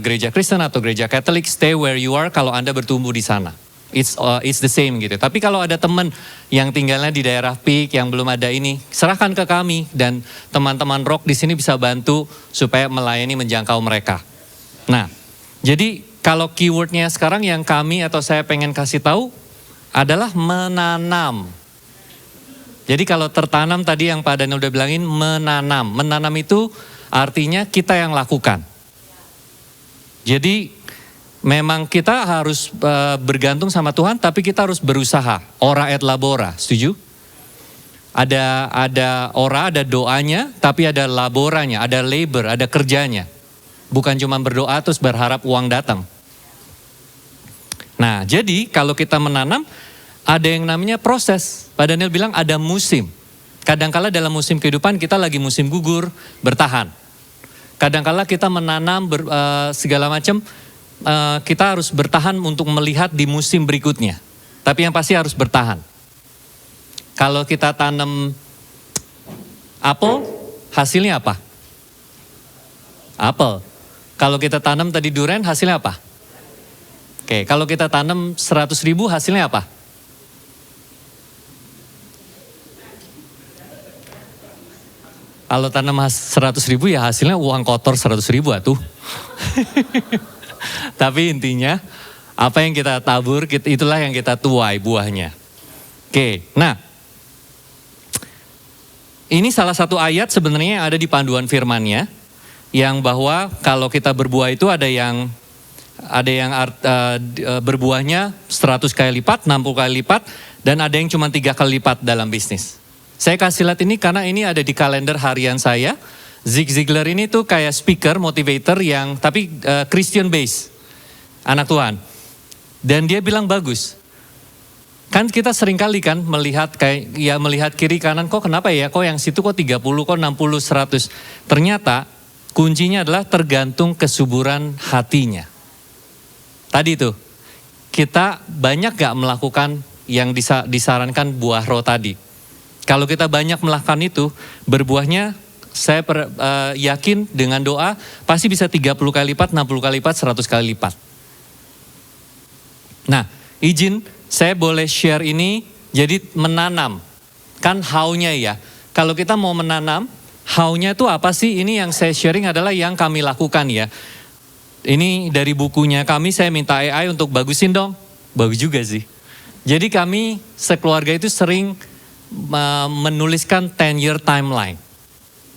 gereja Kristen atau gereja Katolik, stay where you are kalau Anda bertumbuh di sana. It's the same gitu. Tapi kalau ada teman yang tinggalnya di daerah Peak yang belum ada ini, serahkan ke kami dan teman-teman Rock di sini bisa bantu supaya melayani menjangkau mereka. Nah, jadi kalau keywordnya sekarang yang kami atau saya pengen kasih tahu adalah menanam. Jadi kalau tertanam tadi yang Pak Daniel udah bilangin menanam. Menanam itu artinya kita yang lakukan. Jadi memang kita harus bergantung sama Tuhan, tapi kita harus berusaha. Ora et labora, setuju? Ada ora, ada doanya, tapi ada laboranya, ada labor, ada kerjanya. Bukan cuma berdoa terus berharap uang datang. Nah, jadi kalau kita menanam, ada yang namanya proses. Pak Daniel bilang ada musim. Kadangkala dalam musim kehidupan kita lagi musim gugur, bertahan. Kadangkala kita menanam segala macam, kita harus bertahan untuk melihat di musim berikutnya. Tapi yang pasti harus bertahan. Kalau kita tanam apel, hasilnya apa? Apel. Kalau kita tanam tadi durian, hasilnya apa? Oke, kalau kita tanam 100.000, hasilnya apa? Kalau tanam 100.000 ya hasilnya uang kotor 100.000 atuh. Tapi intinya apa yang kita tabur itulah yang kita tuai buahnya. Oke, nah ini salah satu ayat sebenarnya yang ada di panduan firman-Nya yang bahwa kalau kita berbuah itu ada yang berbuahnya 100 kali lipat, 60 kali lipat, dan ada yang cuma 3 kali lipat dalam bisnis. Saya kasih lihat ini karena ini ada di kalender harian saya. Zig Ziglar ini tuh kayak speaker, motivator yang tapi Christian base, anak Tuhan. Dan dia bilang bagus. Kan kita sering kali kan melihat kiri kanan, kok kenapa ya, kok yang situ kok 30, kok 60, 100. Ternyata kuncinya adalah tergantung kesuburan hatinya. Tadi tuh, kita banyak gak melakukan yang disarankan buah roh tadi. Kalau kita banyak melakukan itu, berbuahnya saya yakin dengan doa pasti bisa 30 kali lipat, 60 kali lipat, 100 kali lipat. Nah, izin saya boleh share ini, jadi menanam. Kan how-nya ya. Kalau kita mau menanam, how-nya itu apa sih? Ini yang saya sharing adalah yang kami lakukan ya. Ini dari bukunya kami, saya minta AI untuk bagusin dong. Bagus juga sih. Jadi kami sekeluarga itu sering menuliskan 10-year timeline.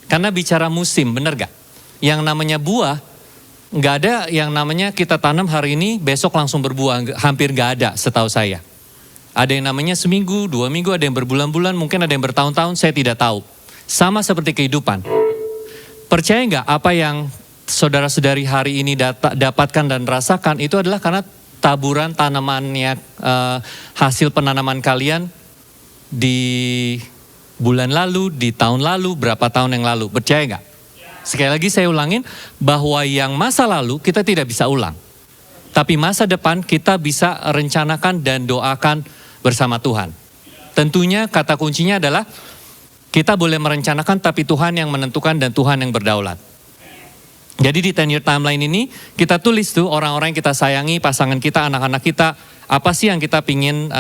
Karena bicara musim, benar gak? Yang namanya buah, gak ada yang namanya kita tanam hari ini, besok langsung berbuah. Hampir gak ada setahu saya. Ada yang namanya seminggu, 2 minggu, ada yang berbulan-bulan, mungkin ada yang bertahun-tahun, saya tidak tahu. Sama seperti kehidupan. Percaya gak apa yang saudara-saudari hari ini dapatkan dan rasakan, itu adalah karena taburan tanamannya, hasil penanaman kalian bulan lalu, di tahun lalu, berapa tahun yang lalu. Percaya nggak? Sekali lagi saya ulangin, bahwa yang masa lalu kita tidak bisa ulang. Tapi masa depan kita bisa rencanakan dan doakan bersama Tuhan. Tentunya kata kuncinya adalah kita boleh merencanakan tapi Tuhan yang menentukan dan Tuhan yang berdaulat. Jadi di 10-year timeline ini kita tulis tuh orang-orang yang kita sayangi, pasangan kita, anak-anak kita, apa sih yang kita pingin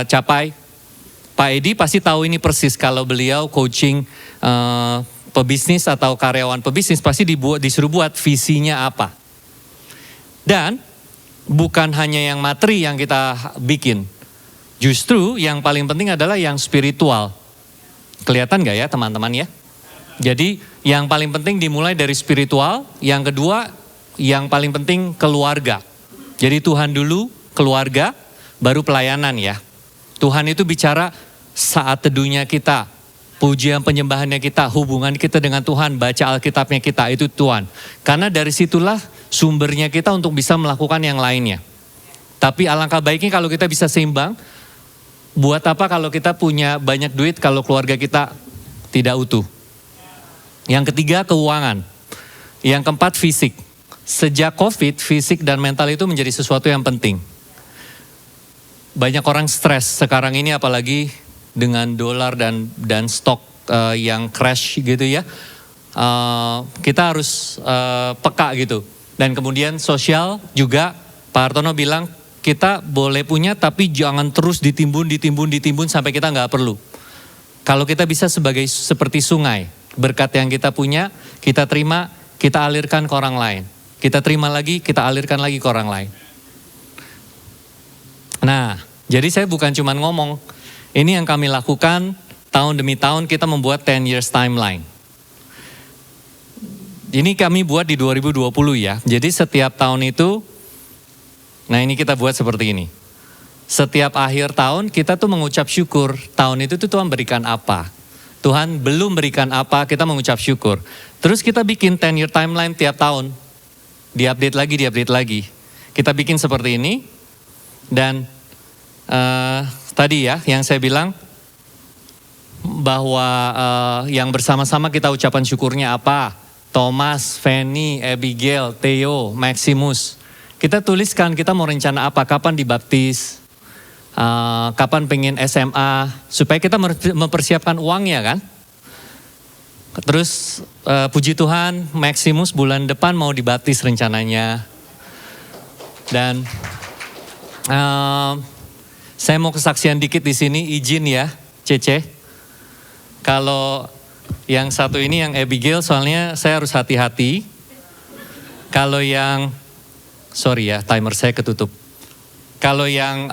capai. Pak Edi pasti tahu ini persis kalau beliau coaching pebisnis atau karyawan pebisnis pasti disuruh buat visinya apa. Dan bukan hanya yang materi yang kita bikin. Justru yang paling penting adalah yang spiritual. Kelihatan gak ya teman-teman ya? Jadi yang paling penting dimulai dari spiritual, yang kedua yang paling penting keluarga. Jadi Tuhan dulu, keluarga, baru pelayanan ya. Tuhan itu bicara saat teduhnya kita, pujian penyembahannya kita, hubungan kita dengan Tuhan, baca Alkitabnya kita, itu Tuhan. Karena dari situlah sumbernya kita untuk bisa melakukan yang lainnya. Tapi alangkah baiknya kalau kita bisa seimbang. Buat apa kalau kita punya banyak duit kalau keluarga kita tidak utuh. Yang ketiga keuangan. Yang keempat fisik. Sejak COVID, fisik dan mental itu menjadi sesuatu yang penting. Banyak orang stres sekarang ini apalagi dengan dolar dan stok yang crash gitu ya. Kita harus peka gitu. Dan kemudian sosial juga, Pak Hartono bilang kita boleh punya tapi jangan terus ditimbun sampai kita nggak perlu. Kalau kita bisa seperti sungai. Berkat yang kita punya, kita terima, kita alirkan ke orang lain. Kita terima lagi, kita alirkan lagi ke orang lain. Nah, jadi saya bukan cuma ngomong. Ini yang kami lakukan tahun demi tahun kita membuat 10 years timeline. Ini kami buat di 2020 ya. Jadi setiap tahun itu, nah ini kita buat seperti ini. Setiap akhir tahun kita tuh mengucap syukur. Tahun itu tuh Tuhan berikan apa. Tuhan belum berikan apa, kita mengucap syukur. Terus kita bikin 10-year timeline tiap tahun. Diupdate lagi. Kita bikin seperti ini. Dan tadi ya, yang saya bilang, bahwa yang bersama-sama kita ucapan syukurnya apa. Thomas, Fanny, Abigail, Theo, Maximus. Kita tuliskan kita mau rencana apa, kapan dibaptis. Kapan pengen SMA, supaya kita mempersiapkan uangnya kan. Terus puji Tuhan, Maximus bulan depan mau dibaptis rencananya. Dan saya mau kesaksian dikit di sini, izin ya, Cece. Kalau yang satu ini yang Abigail, soalnya saya harus hati-hati. Kalau yang, sorry ya, timer saya ketutup. Kalau yang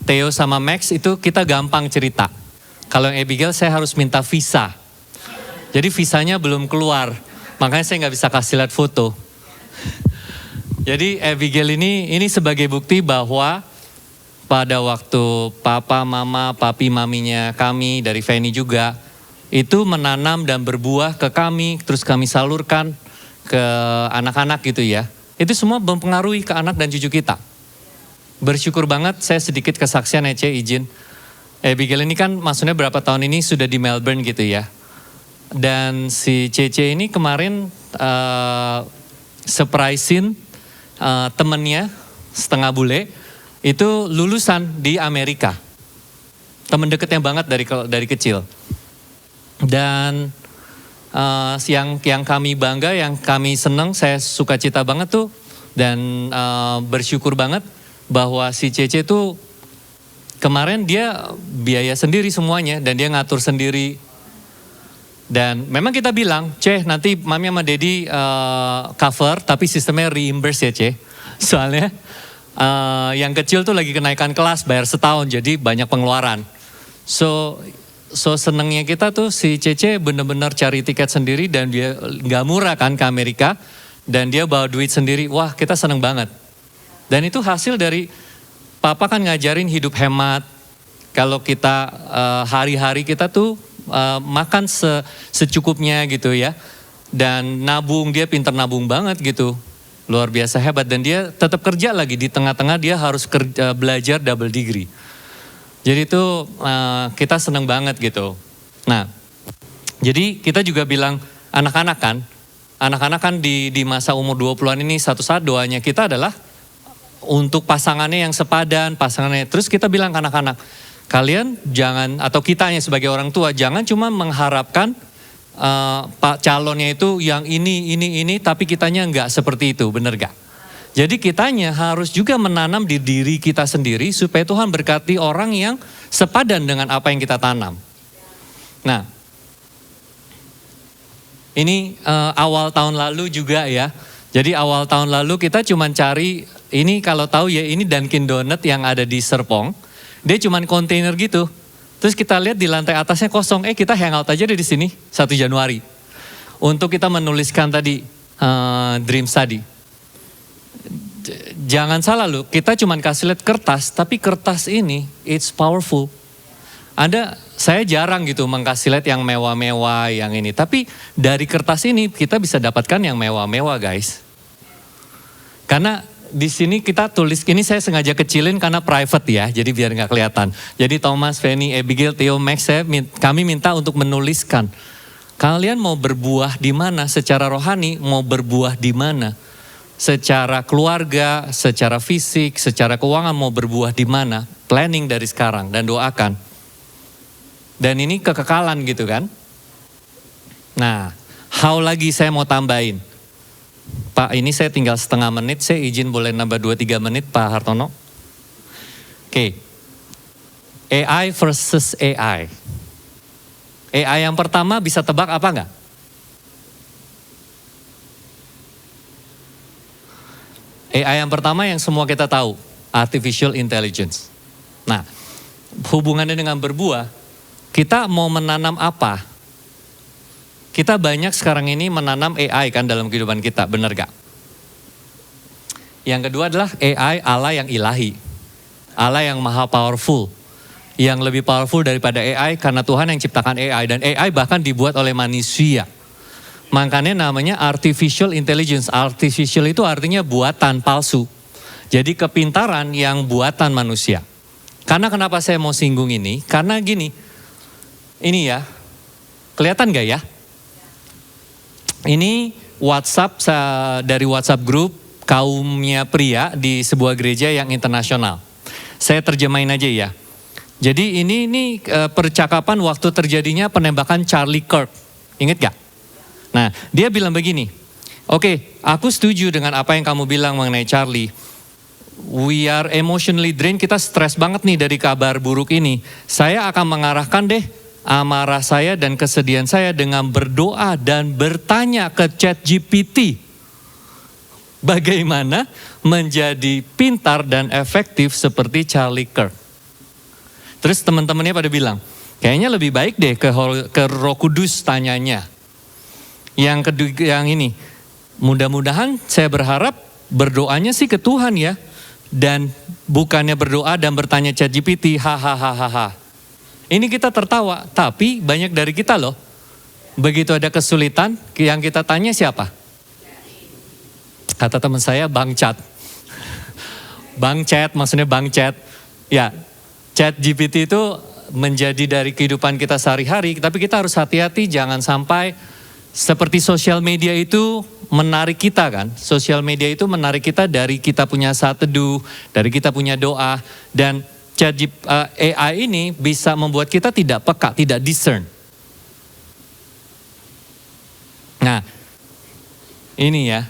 Theo sama Max itu kita gampang cerita. Kalau yang Abigail saya harus minta visa. Jadi visanya belum keluar. Makanya saya nggak bisa kasih lihat foto. Jadi Abigail ini sebagai bukti bahwa pada waktu papa, mama, papi, maminya kami dari Fanny juga. Itu menanam dan berbuah ke kami. Terus kami salurkan ke anak-anak gitu ya. Itu semua mempengaruhi ke anak dan cucu kita. Bersyukur banget, saya sedikit kesaksian Ece izin. Abigail ini kan maksudnya berapa tahun ini sudah di Melbourne gitu ya. Dan si Cece ini kemarin surprisein temennya setengah bule itu lulusan di Amerika. Temen deketnya banget dari kecil. Dan yang kami bangga, yang kami seneng, saya suka cita banget tuh. Dan bersyukur banget. Bahwa si Cece tuh kemarin dia biaya sendiri semuanya dan dia ngatur sendiri. Dan memang kita bilang, nanti mami sama daddy cover tapi sistemnya reimburse ya Soalnya yang kecil tuh lagi kenaikan kelas bayar setahun jadi banyak pengeluaran. So senengnya kita tuh si Cece bener-bener cari tiket sendiri dan dia gak murah kan ke Amerika. Dan dia bawa duit sendiri, wah kita seneng banget. Dan itu hasil dari papa kan ngajarin hidup hemat. Kalau kita hari-hari kita tuh makan secukupnya gitu ya. Dan nabung, dia pintar nabung banget gitu. Luar biasa hebat. Dan dia tetap kerja lagi, di tengah-tengah dia harus belajar double degree. Jadi itu kita seneng banget gitu. Nah, jadi kita juga bilang anak-anak kan di masa umur 20-an ini satu saat doanya kita adalah untuk pasangannya yang sepadan, pasangannya. Terus kita bilang ke anak-anak, kalian jangan, atau kitanya sebagai orang tua, jangan cuma mengharapkan pak calonnya itu yang ini, tapi kitanya enggak seperti itu, bener gak? Jadi kitanya harus juga menanam di diri kita sendiri supaya Tuhan berkati orang yang sepadan dengan apa yang kita tanam. Nah, ini awal tahun lalu juga ya. Jadi awal tahun lalu kita cuma cari, ini kalau tahu ya ini Dunkin Donut yang ada di Serpong. Dia cuma kontainer gitu. Terus kita lihat di lantai atasnya kosong, kita hangout aja deh di sini 1 Januari. Untuk kita menuliskan tadi dreams tadi. Jangan salah loh, kita cuma kasih lihat kertas, tapi kertas ini it's powerful. Saya jarang gitu mengkasih lihat yang mewah-mewah yang ini, tapi dari kertas ini kita bisa dapatkan yang mewah-mewah guys. Karena di sini kita tulis, ini saya sengaja kecilin karena private ya, jadi biar nggak kelihatan. Jadi Thomas, Fanny, Abigail, Theo, Max, kami minta untuk menuliskan. Kalian mau berbuah di mana secara rohani, mau berbuah di mana? Secara keluarga, secara fisik, secara keuangan mau berbuah di mana? Planning dari sekarang dan doakan. Dan ini kekekalan gitu kan. Nah, how lagi saya mau tambahin. Pak, ini saya tinggal setengah menit, saya izin boleh nambah 2-3 menit Pak Hartono. Oke. AI versus AI. AI yang pertama bisa tebak apa enggak? AI yang pertama yang semua kita tahu, artificial intelligence. Nah, hubungannya dengan berbuah, kita mau menanam apa? Kita banyak sekarang ini menanam AI kan dalam kehidupan kita, benar gak? Yang kedua adalah AI Allah yang ilahi. Allah yang maha powerful. Yang lebih powerful daripada AI karena Tuhan yang ciptakan AI. Dan AI bahkan dibuat oleh manusia. Makanya namanya artificial intelligence. Artificial itu artinya buatan palsu. Jadi kepintaran yang buatan manusia. Karena kenapa saya mau singgung ini? Karena gini, ini ya, kelihatan gak ya? Ini WhatsApp dari WhatsApp group kaumnya pria di sebuah gereja yang internasional. Saya terjemahin aja ya. Jadi ini percakapan waktu terjadinya penembakan Charlie Kirk. Ingat gak? Nah, dia bilang begini, oke, aku setuju dengan apa yang kamu bilang mengenai Charlie. We are emotionally drained, kita stres banget nih dari kabar buruk ini. Saya akan mengarahkan deh amarah saya dan kesedihan saya dengan berdoa dan bertanya ke ChatGPT. Bagaimana menjadi pintar dan efektif seperti Charlie Kirk. Terus teman-temannya pada bilang, kayaknya lebih baik deh ke Roh Kudus tanyanya. Yang kedua, yang ini, mudah-mudahan saya berharap berdoanya sih ke Tuhan ya. Dan bukannya berdoa dan bertanya ChatGPT, hahaha. Ini kita tertawa, tapi banyak dari kita loh. Begitu ada kesulitan, yang kita tanya siapa? Kata teman saya, Bang Chat. Bang Chat, maksudnya Bang Chat. Ya, ChatGPT itu menjadi dari kehidupan kita sehari-hari, tapi kita harus hati-hati jangan sampai seperti sosial media itu menarik kita kan. Sosial media itu menarik kita dari kita punya saat teduh, dari kita punya doa. Dan AI ini bisa membuat kita tidak peka, tidak discern. Nah, ini ya.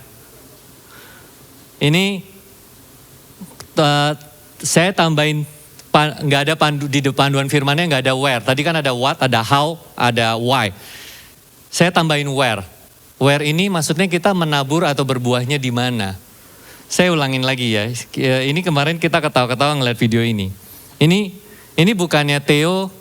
Ini saya tambahin, nggak ada di panduan firmannya nggak ada where. Tadi kan ada what, ada how, ada why. Saya tambahin where. Where ini maksudnya kita menabur atau berbuahnya di mana. Saya ulangin lagi ya. Ini kemarin kita ketawa-ketawa ngeliat video ini. Ini bukannya Theo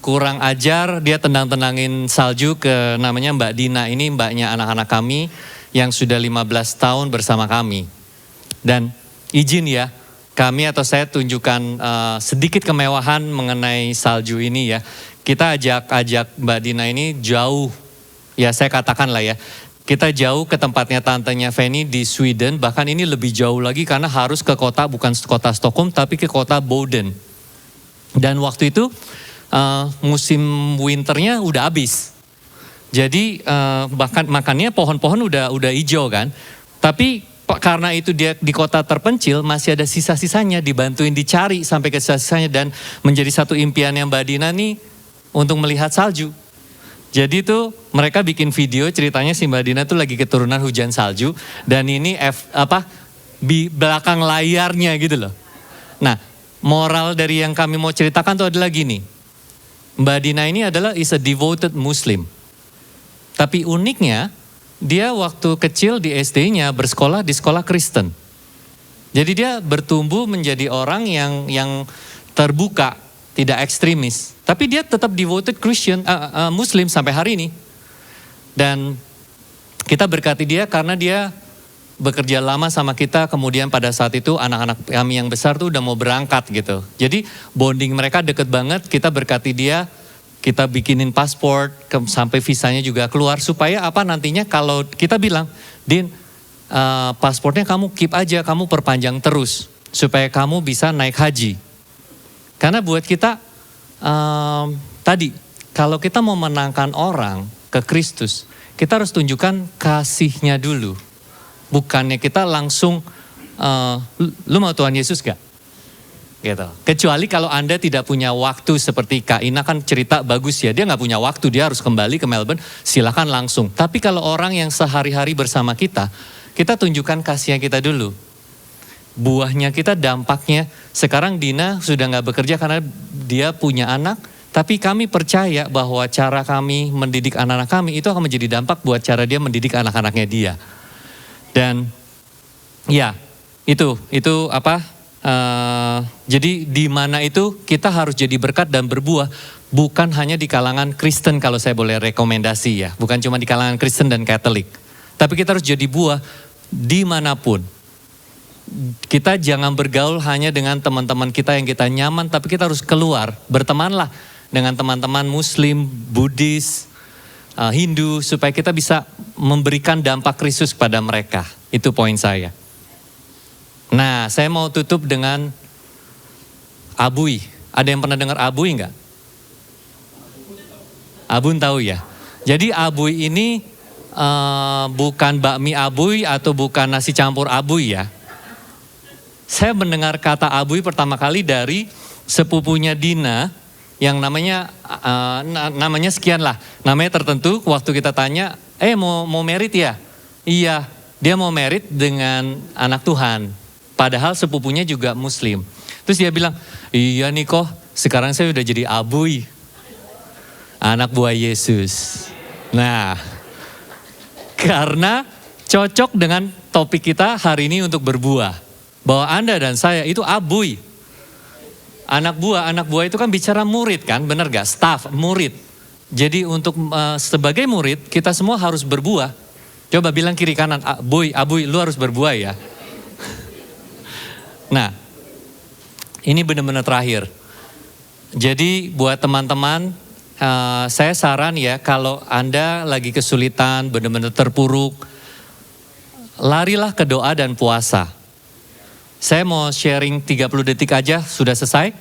kurang ajar, dia tendang-tendangin salju ke namanya Mbak Dina. Ini mbaknya anak-anak kami yang sudah 15 tahun bersama kami. Dan izin ya, kami atau saya tunjukkan sedikit kemewahan mengenai salju ini ya. Kita ajak Mbak Dina ini jauh, ya saya katakan lah ya. Kita jauh ke tempatnya tantenya Fanny di Sweden, bahkan ini lebih jauh lagi karena harus ke kota, bukan kota Stockholm tapi ke kota Boden. Dan waktu itu musim winternya udah habis. Jadi bahkan makannya pohon-pohon udah hijau kan. Tapi karena itu dia di kota terpencil masih ada sisa-sisanya, dibantuin dicari sampai ke sisa-sisanya, dan menjadi satu impiannya Mbak Dina nih untuk melihat salju. Jadi tuh mereka bikin video ceritanya si Mbak Dina tuh lagi keturunan hujan salju, dan ini di belakang layarnya gitu loh. Nah, moral dari yang kami mau ceritakan tuh adalah gini. Mbak Dina ini adalah is a devoted Muslim. Tapi uniknya, dia waktu kecil di SD-nya bersekolah di sekolah Kristen. Jadi dia bertumbuh menjadi orang yang terbuka, tidak ekstremis. Tapi dia tetap devoted Christian, Muslim sampai hari ini. Dan kita berkati dia karena dia bekerja lama sama kita, kemudian pada saat itu anak-anak kami yang besar tuh udah mau berangkat gitu. Jadi bonding mereka deket banget, kita berkati dia. Kita bikinin paspor sampai visanya juga keluar supaya apa nantinya kalau kita bilang, Din, paspornya kamu keep aja, kamu perpanjang terus supaya kamu bisa naik haji. Karena buat kita tadi kalau kita mau menangkan orang ke Kristus, kita harus tunjukkan kasihnya dulu. Bukannya kita langsung, lu mau Tuhan Yesus gak? Gitu. Kecuali kalau Anda tidak punya waktu seperti Kak Ina kan cerita bagus ya, dia gak punya waktu, dia harus kembali ke Melbourne, silakan langsung. Tapi kalau orang yang sehari-hari bersama kita tunjukkan kasihnya kita dulu. Buahnya kita, dampaknya, sekarang Dina sudah gak bekerja karena dia punya anak, tapi kami percaya bahwa cara kami mendidik anak-anak kami itu akan menjadi dampak buat cara dia mendidik anak-anaknya dia. Dan ya, itu apa? Jadi di mana itu kita harus jadi berkat dan berbuah, bukan hanya di kalangan Kristen kalau saya boleh rekomendasi ya, bukan cuma di kalangan Kristen dan Katolik, tapi kita harus jadi buah dimanapun. Kita jangan bergaul hanya dengan teman-teman kita yang kita nyaman, tapi kita harus keluar, bertemanlah dengan teman-teman Muslim, Buddhis, Hindu, supaya kita bisa memberikan dampak Kristus kepada mereka. Itu poin saya. Nah, saya mau tutup dengan abui. Ada yang pernah dengar abui enggak? Abun tahu ya? Jadi abui ini bukan bakmi abui atau bukan nasi campur abui ya. Saya mendengar kata abui pertama kali dari sepupunya Dina yang namanya sekian lah. Namanya tertentu, waktu kita tanya, mau merit ya? Iya, dia mau merit dengan anak Tuhan. Padahal sepupunya juga Muslim. Terus dia bilang, iya nih kok sekarang saya udah jadi abui. Anak buah Yesus. Nah, karena cocok dengan topik kita hari ini untuk berbuah. Bahwa Anda dan saya itu abui. Anak buah itu kan bicara murid kan, benar gak? Staff, murid. Jadi untuk sebagai murid kita semua harus berbuah. Coba bilang kiri kanan, abui, lu harus berbuah ya. Nah, ini benar-benar terakhir. Jadi buat teman-teman, saya saran ya kalau Anda lagi kesulitan, benar-benar terpuruk, larilah ke doa dan puasa. Saya mau sharing 30 detik aja, sudah selesai.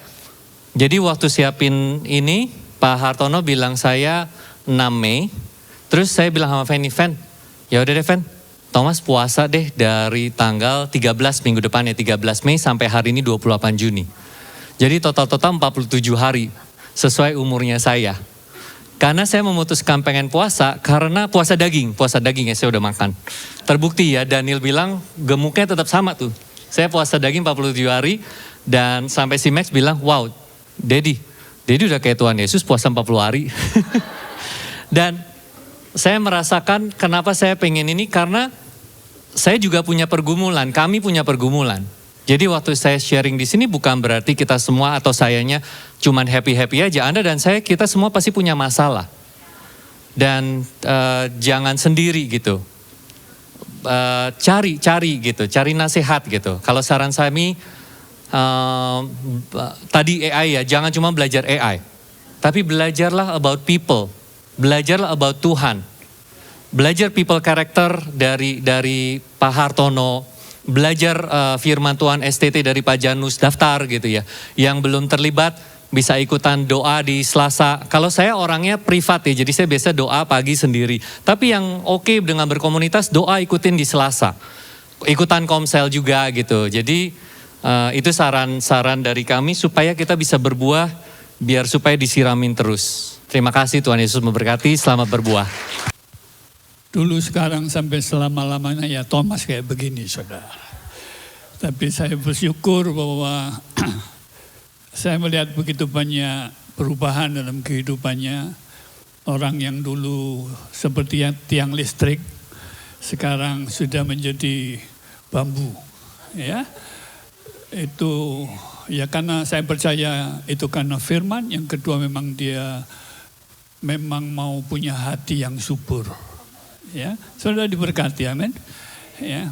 Jadi waktu siapin ini, Pak Hartono bilang saya 6 Mei. Terus saya bilang sama Fanny, ya udah deh Fan, Thomas puasa deh dari tanggal 13 minggu depan ya, 13 Mei sampai hari ini 28 Juni. Jadi total 47 hari sesuai umurnya saya. Karena saya memutuskan pengen puasa karena puasa daging ya saya udah makan. Terbukti ya, Daniel bilang gemuknya tetap sama tuh. Saya puasa daging 47 hari dan sampai si Max bilang, wow Daddy udah kayak Tuhan Yesus puasa 40 hari. Dan saya merasakan kenapa saya pengen ini karena saya juga punya pergumulan, kami punya pergumulan. Jadi waktu saya sharing di sini bukan berarti kita semua atau sayanya cuman happy-happy aja. Anda dan saya, kita semua pasti punya masalah. Dan jangan sendiri gitu. Cari gitu, cari nasihat gitu. Kalau saran saya tadi AI ya, jangan cuma belajar AI. Tapi belajarlah about people, belajarlah about Tuhan. Belajar people character dari Pak Hartono, belajar firman Tuhan STT dari Pak Janus, daftar gitu ya. Yang belum terlibat, bisa ikutan doa di Selasa. Kalau saya orangnya privat ya, jadi saya biasa doa pagi sendiri. Tapi yang oke dengan berkomunitas, doa ikutin di Selasa. Ikutan komsel juga gitu. Jadi itu saran-saran dari kami supaya kita bisa berbuah, biar supaya disiramin terus. Terima kasih, Tuhan Yesus memberkati, selamat berbuah. Dulu, sekarang, sampai selama-lamanya ya Thomas kayak begini, saudara. Tapi saya bersyukur bahwa saya melihat begitu banyak perubahan dalam kehidupannya. Orang yang dulu seperti tiang listrik, sekarang sudah menjadi bambu. Ya, itu ya karena saya percaya itu karena firman. Yang kedua memang dia memang mau punya hati yang subur. Ya, saudara diberkati, amin. Ya,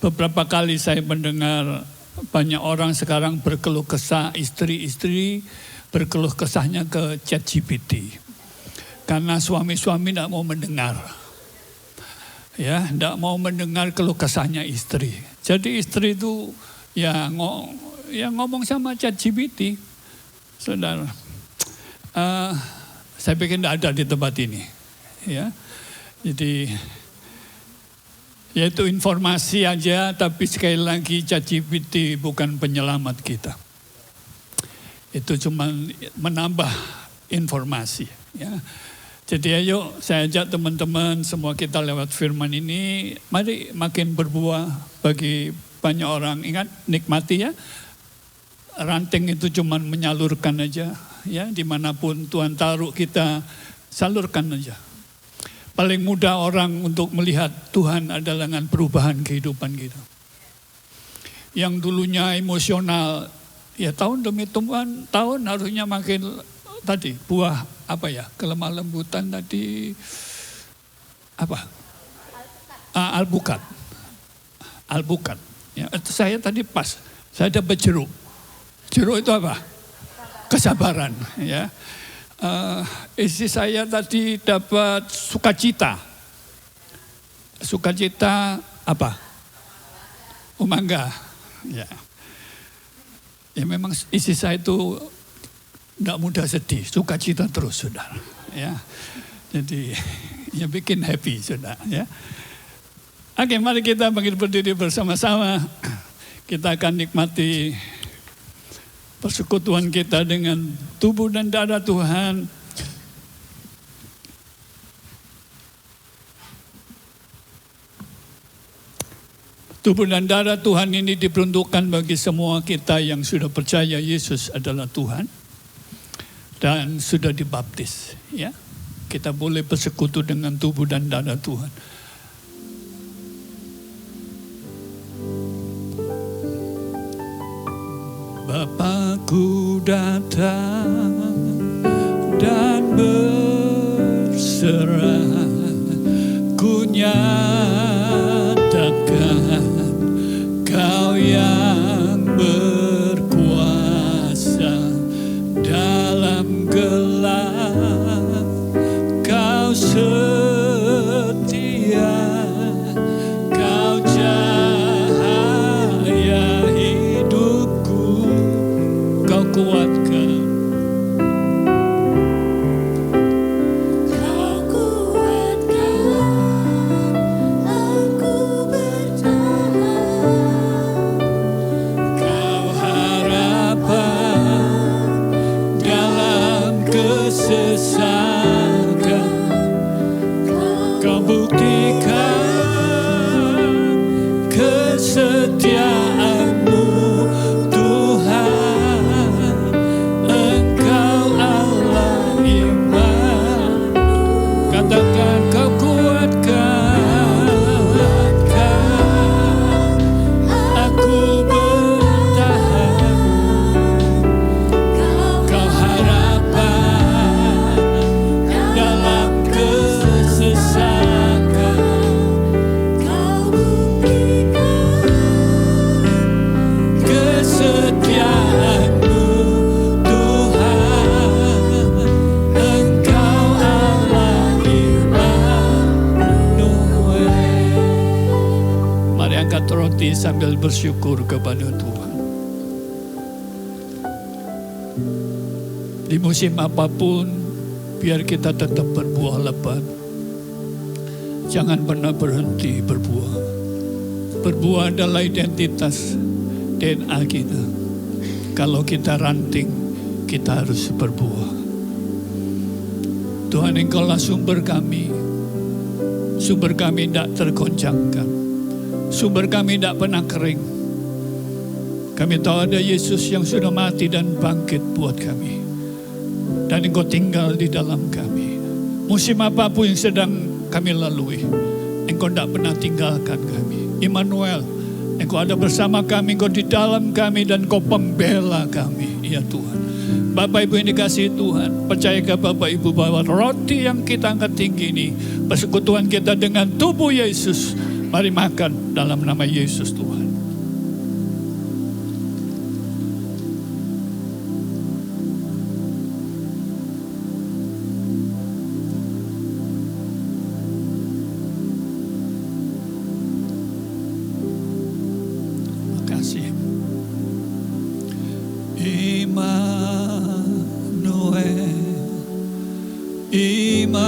beberapa kali saya mendengar banyak orang sekarang berkeluh kesah, istri-istri berkeluh kesahnya ke ChatGPT. Karena suami-suami tidak mau mendengar. Ya, tidak mau mendengar keluh kesahnya istri. Jadi istri itu ya ngomong sama ChatGPT. Saudara, saya pikir tidak ada di tempat ini. Ya, jadi yaitu informasi aja, tapi sekali lagi ChatGPT bukan penyelamat kita. Itu cuma menambah informasi. Ya. Jadi ayo saya ajak teman-teman semua kita lewat firman ini, mari makin berbuah bagi banyak orang. Ingat, nikmati ya. Ranting itu cuma menyalurkan aja. Ya, dimanapun Tuhan taruh kita, salurkan aja. Paling mudah orang untuk melihat Tuhan adalah dengan perubahan kehidupan kita. Yang dulunya emosional, ya tahun demi tahun harusnya makin tadi buah apa ya, kelemah lembutan tadi apa? Alpukat. Ya, itu saya tadi pas, saya dapat jeruk. Jeruk itu apa? Kesabaran, ya. Istri saya tadi dapat sukacita. Sukacita apa? Mangga. Ya. Ya memang istri saya itu tidak mudah sedih, sukacita terus, saudara. Ya. Jadi ya bikin happy, saudara. Ya. Oke, mari kita bangkit berdiri bersama-sama. Kita akan nikmati persekutuan kita dengan tubuh dan darah Tuhan. Tubuh dan darah Tuhan ini diperuntukkan bagi semua kita yang sudah percaya Yesus adalah Tuhan dan sudah dibaptis. Ya, kita boleh bersekutu dengan tubuh dan darah Tuhan. Bapakku datang dan berserah, ku nyatakan Kau yang berkuasa dalam gelap, Kau setia, Kau cahaya hidupku, Kau kuatkan. Sambil bersyukur kepada Tuhan. Di musim apapun, biar kita tetap berbuah lebat. Jangan pernah berhenti berbuah. Berbuah adalah identitas DNA kita. Kalau kita ranting, kita harus berbuah. Tuhan, Engkaulah sumber kami. Sumber kami tidak tergoncangkan. Sumber kami tidak pernah kering. Kami tahu ada Yesus yang sudah mati dan bangkit buat kami. Dan Engkau tinggal di dalam kami. Musim apapun yang sedang kami lalui, Engkau tidak pernah tinggalkan kami. Immanuel, Engkau ada bersama kami, Engkau di dalam kami, dan Engkau pembela kami. Ya Tuhan. Bapak Ibu yang dikasihi Tuhan, percayakah Bapak Ibu bahwa roti yang kita angkat tinggi ini, persekutuan kita dengan tubuh Yesus. Mari makan dalam nama Yesus Tuhan. Makasih. Immanuel,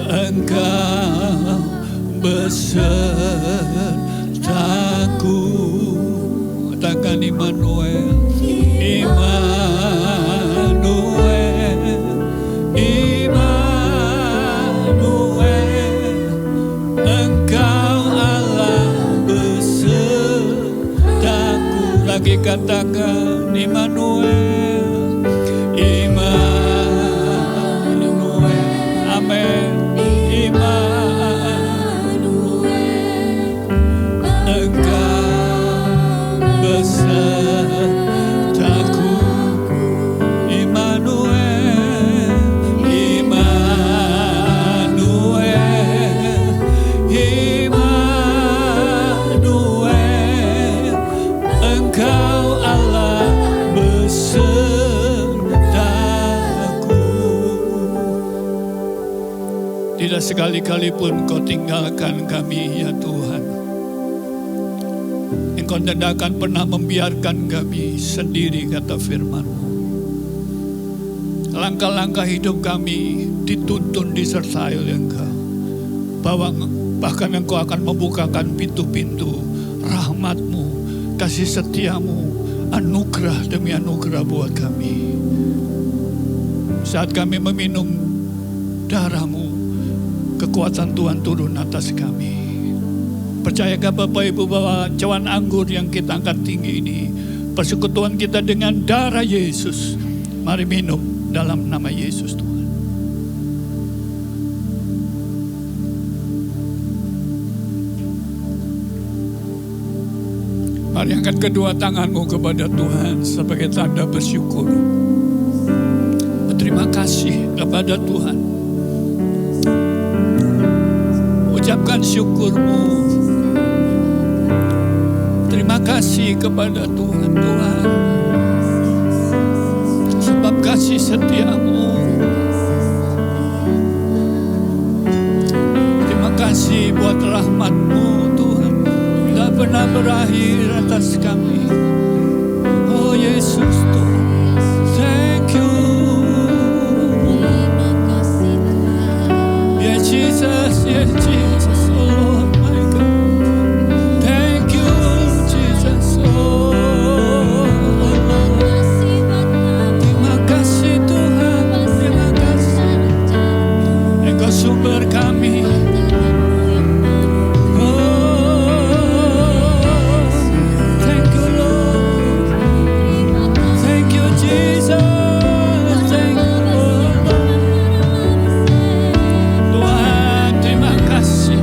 Engkau besertaku. Katakan Immanuel, Immanuel, Immanuel, Engkau Allah besertaku. Lagi katakan Immanuel. Tidak sekali-kali pun Kau tinggalkan kami, ya Tuhan. Engkau tidak akan pernah membiarkan kami sendiri, kata firman-Mu. Langkah-langkah hidup kami dituntun, disertai oleh Engkau. Bahkan Engkau akan membukakan pintu-pintu rahmat-Mu, kasih setia-Mu, anugerah demi anugerah buat kami. Saat kami meminum darah-Mu, kekuatan Tuhan turun atas kami. Percayakah Bapak Ibu bahwa cawan anggur yang kita angkat tinggi ini, persekutuan kita dengan darah Yesus. Mari minum dalam nama Yesus Tuhan. Mari angkat kedua tanganmu kepada Tuhan sebagai tanda bersyukur. Berterima kasih kepada Tuhan. Ucapkan syukur-Mu. Terima kasih kepada Tuhan. Tuhan, sebab kasih setia-Mu. Terima kasih buat rahmat-Mu Tuhan, tak pernah berakhir atas kami. Oh Yesus Tuhan, thank you. Yeah Jesus, yeah Jesus. Sumber kami. Oh, thank you Lord. Thank you Jesus. Thank you Lord. Tuhan, terima kasih.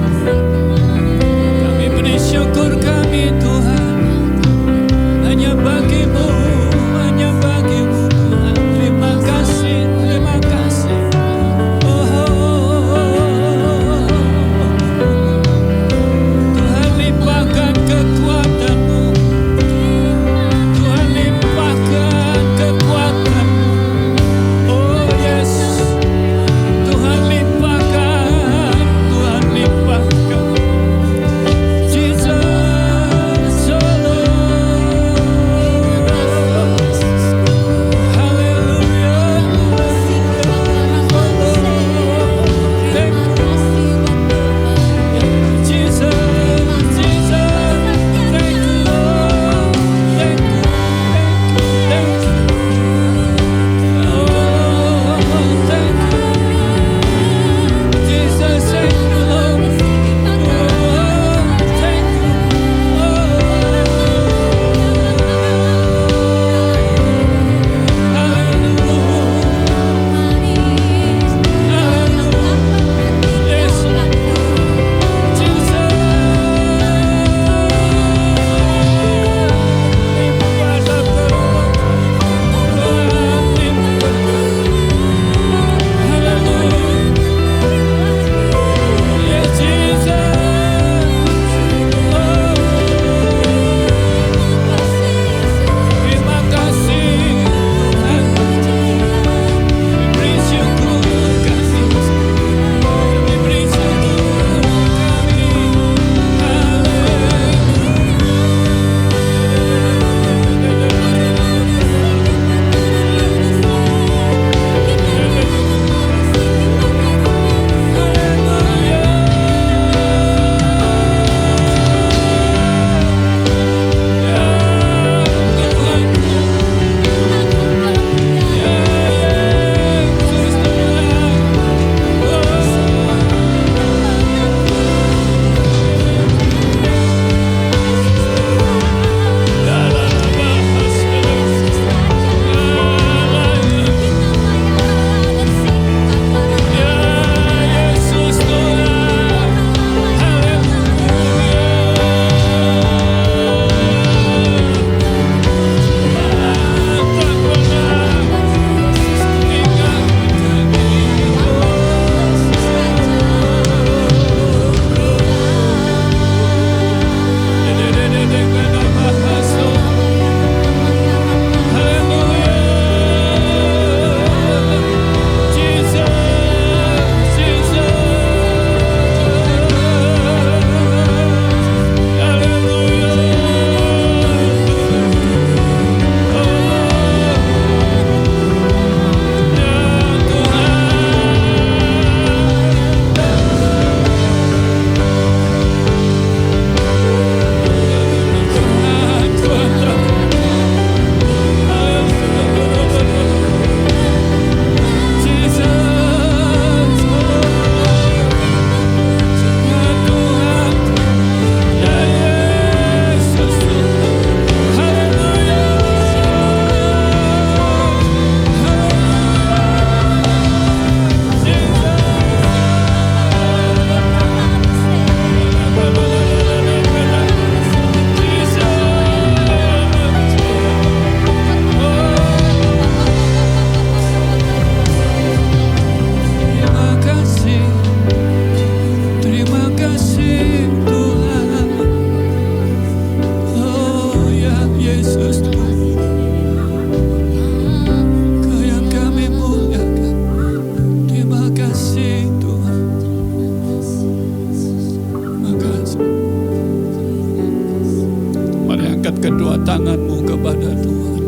kedua tanganmu kepada Tuhan.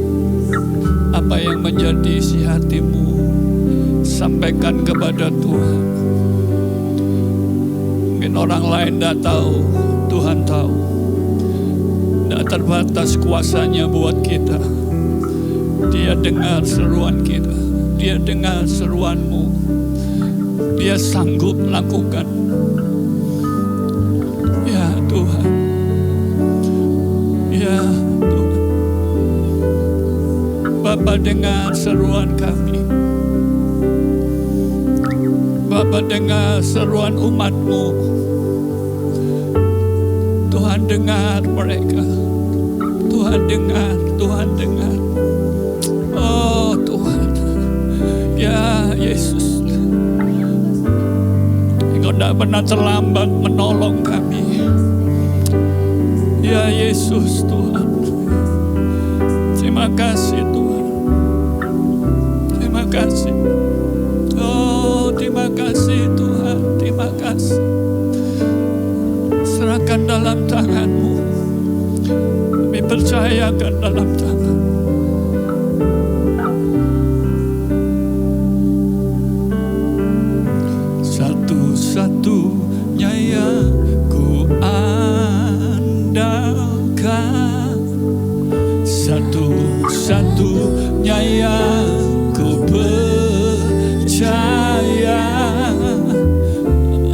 Apa yang menjadi isi hatimu, sampaikan kepada Tuhan. Mungkin orang lain tidak tahu, Tuhan tahu. Tidak terbatas kuasanya buat kita. Dia dengar seruan kita, Dia dengar seruanmu. Dia sanggup lakukan. Ya Tuhan, ya Tuhan. Bapa dengar seruan kami. Bapa dengar seruan umat-Mu. Tuhan dengar mereka. Tuhan dengar, Tuhan dengar. Oh Tuhan, ya Yesus, Engkau tidak pernah terlambat menolong kami. Ya Yesus Tuhan, terima kasih Tuhan, terima kasih. Oh terima kasih Tuhan, terima kasih. Serahkan dalam tangan-Mu, kami percayakan dalam tangan. Satu-satunya yang ku andalkan, satu-satunya yang ku percaya,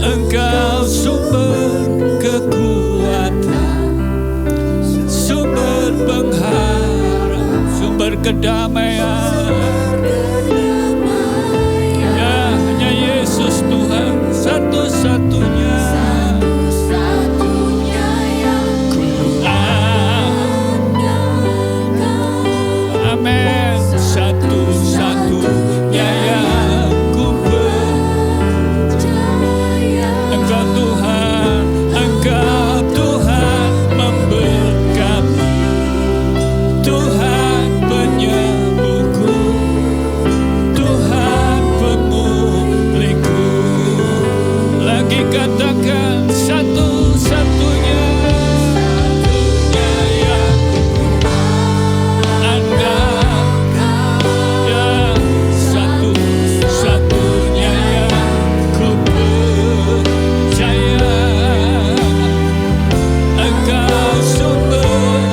Engkau sumber kekuatan, sumber pengharapan, sumber kedamaian. Ya, hanya Yesus Tuhan, satu-satunya yang ku andalkan. Amin. Satu-satunya yang ku percaya, Engkau Tuhan, Engkau Tuhan memberkati, Tuhan penyembuhku, Tuhan pemulihku. Lagi katakan satu-satunya yang andalkan, ya satu-satunya yang ku percaya, Engkau sumber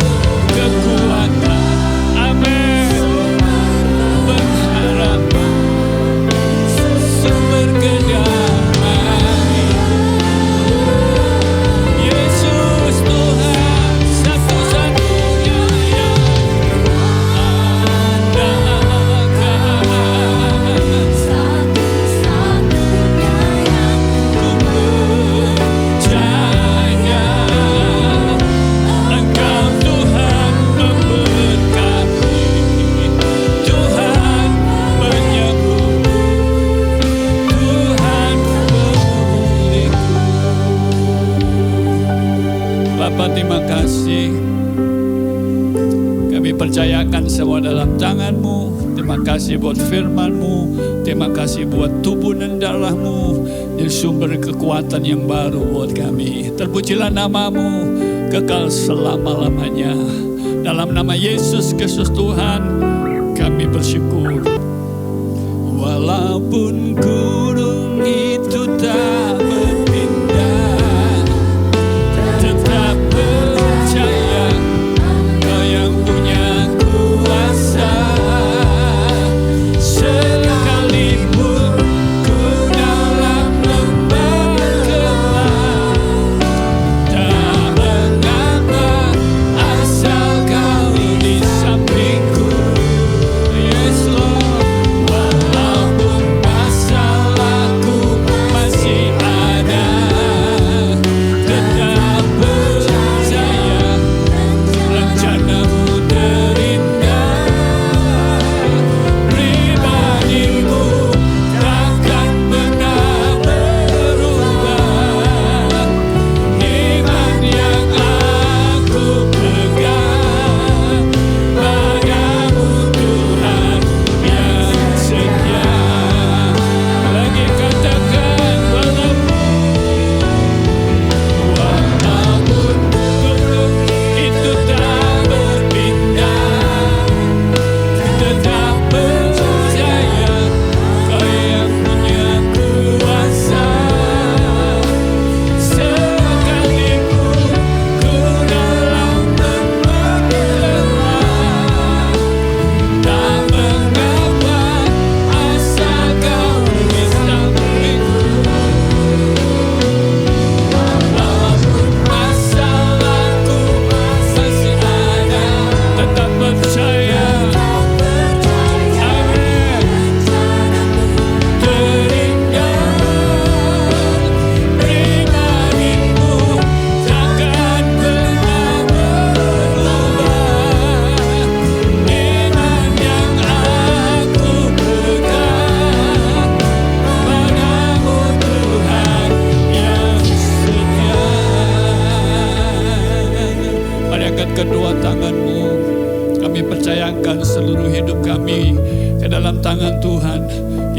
kekuatan. Amin. Pengharapan, sumber kedamaian. Yesus Tuhan, satu-satunya yang andalkan, satu-satunya yang ku percaya, Engkau Tuhan memberkati, Tuhan penyembuh, Tuhan pemulihku. Bapa terima kasih, kami percayakan semua dalam tangan-Mu. Terima kasih buat firman-Mu, terima kasih buat tubuh dan darah-Mu, jadi sumber kekuatan yang baru buat kami. Terpujilah nama-Mu kekal selama-lamanya. Dalam nama Yesus Kristus Tuhan kami bersyukur. Walaupun gunung itu tak berpindah, tetap percaya Kau yang punya kuasa. Sekalipun ku dalam lembah gelap, tak mengapa asal Kau di sampingku. Yes Lord, walaupun masalahku masih kedua tangan-Mu. Kami percayakan seluruh hidup kami ke dalam tangan Tuhan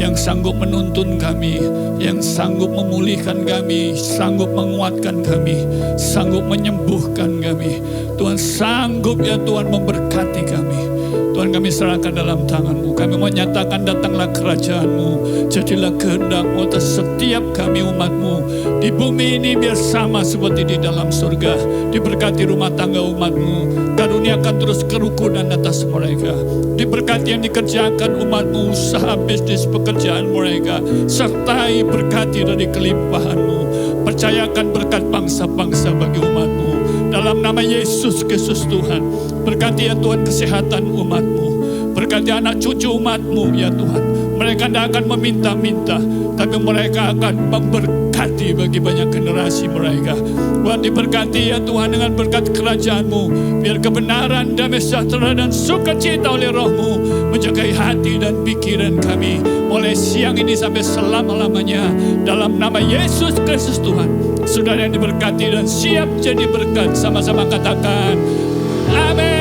yang sanggup menuntun kami, yang sanggup memulihkan kami, sanggup menguatkan kami, sanggup menyembuhkan kami. Tuhan sanggup ya Tuhan memberkati kami. Tuhan kami serahkan dalam tangan-Mu. Kami menyatakan datanglah kerajaan-Mu. Jadilah kehendak-Mu atas setiap kami umat-Mu. Di bumi ini biar sama seperti di dalam surga. Diberkati rumah tangga umat-Mu. Karuniakan terus kerukunan atas mereka. Diberkati yang dikerjakan umat-Mu, usaha bisnis pekerjaan mereka. Sertai berkati dari kelimpahan-Mu. Percayakan berkat bangsa-bangsa bagi umat-Mu. Dalam nama Yesus Kristus Tuhan. Berkati ya Tuhan kesehatan umat-Mu. Berkati anak cucu umat-Mu ya Tuhan. Mereka tidak akan meminta-minta, tapi mereka akan memberkati bagi banyak generasi mereka. Tuhan diberkati ya Tuhan dengan berkat kerajaan-Mu. Biar kebenaran, damai sejahtera dan sukacita oleh Roh-Mu menjagai hati dan pikiran kami. Mulai siang ini sampai selama-lamanya. Dalam nama Yesus Kristus Tuhan. Saudara yang diberkati dan siap jadi berkat. Sama-sama katakan, amin.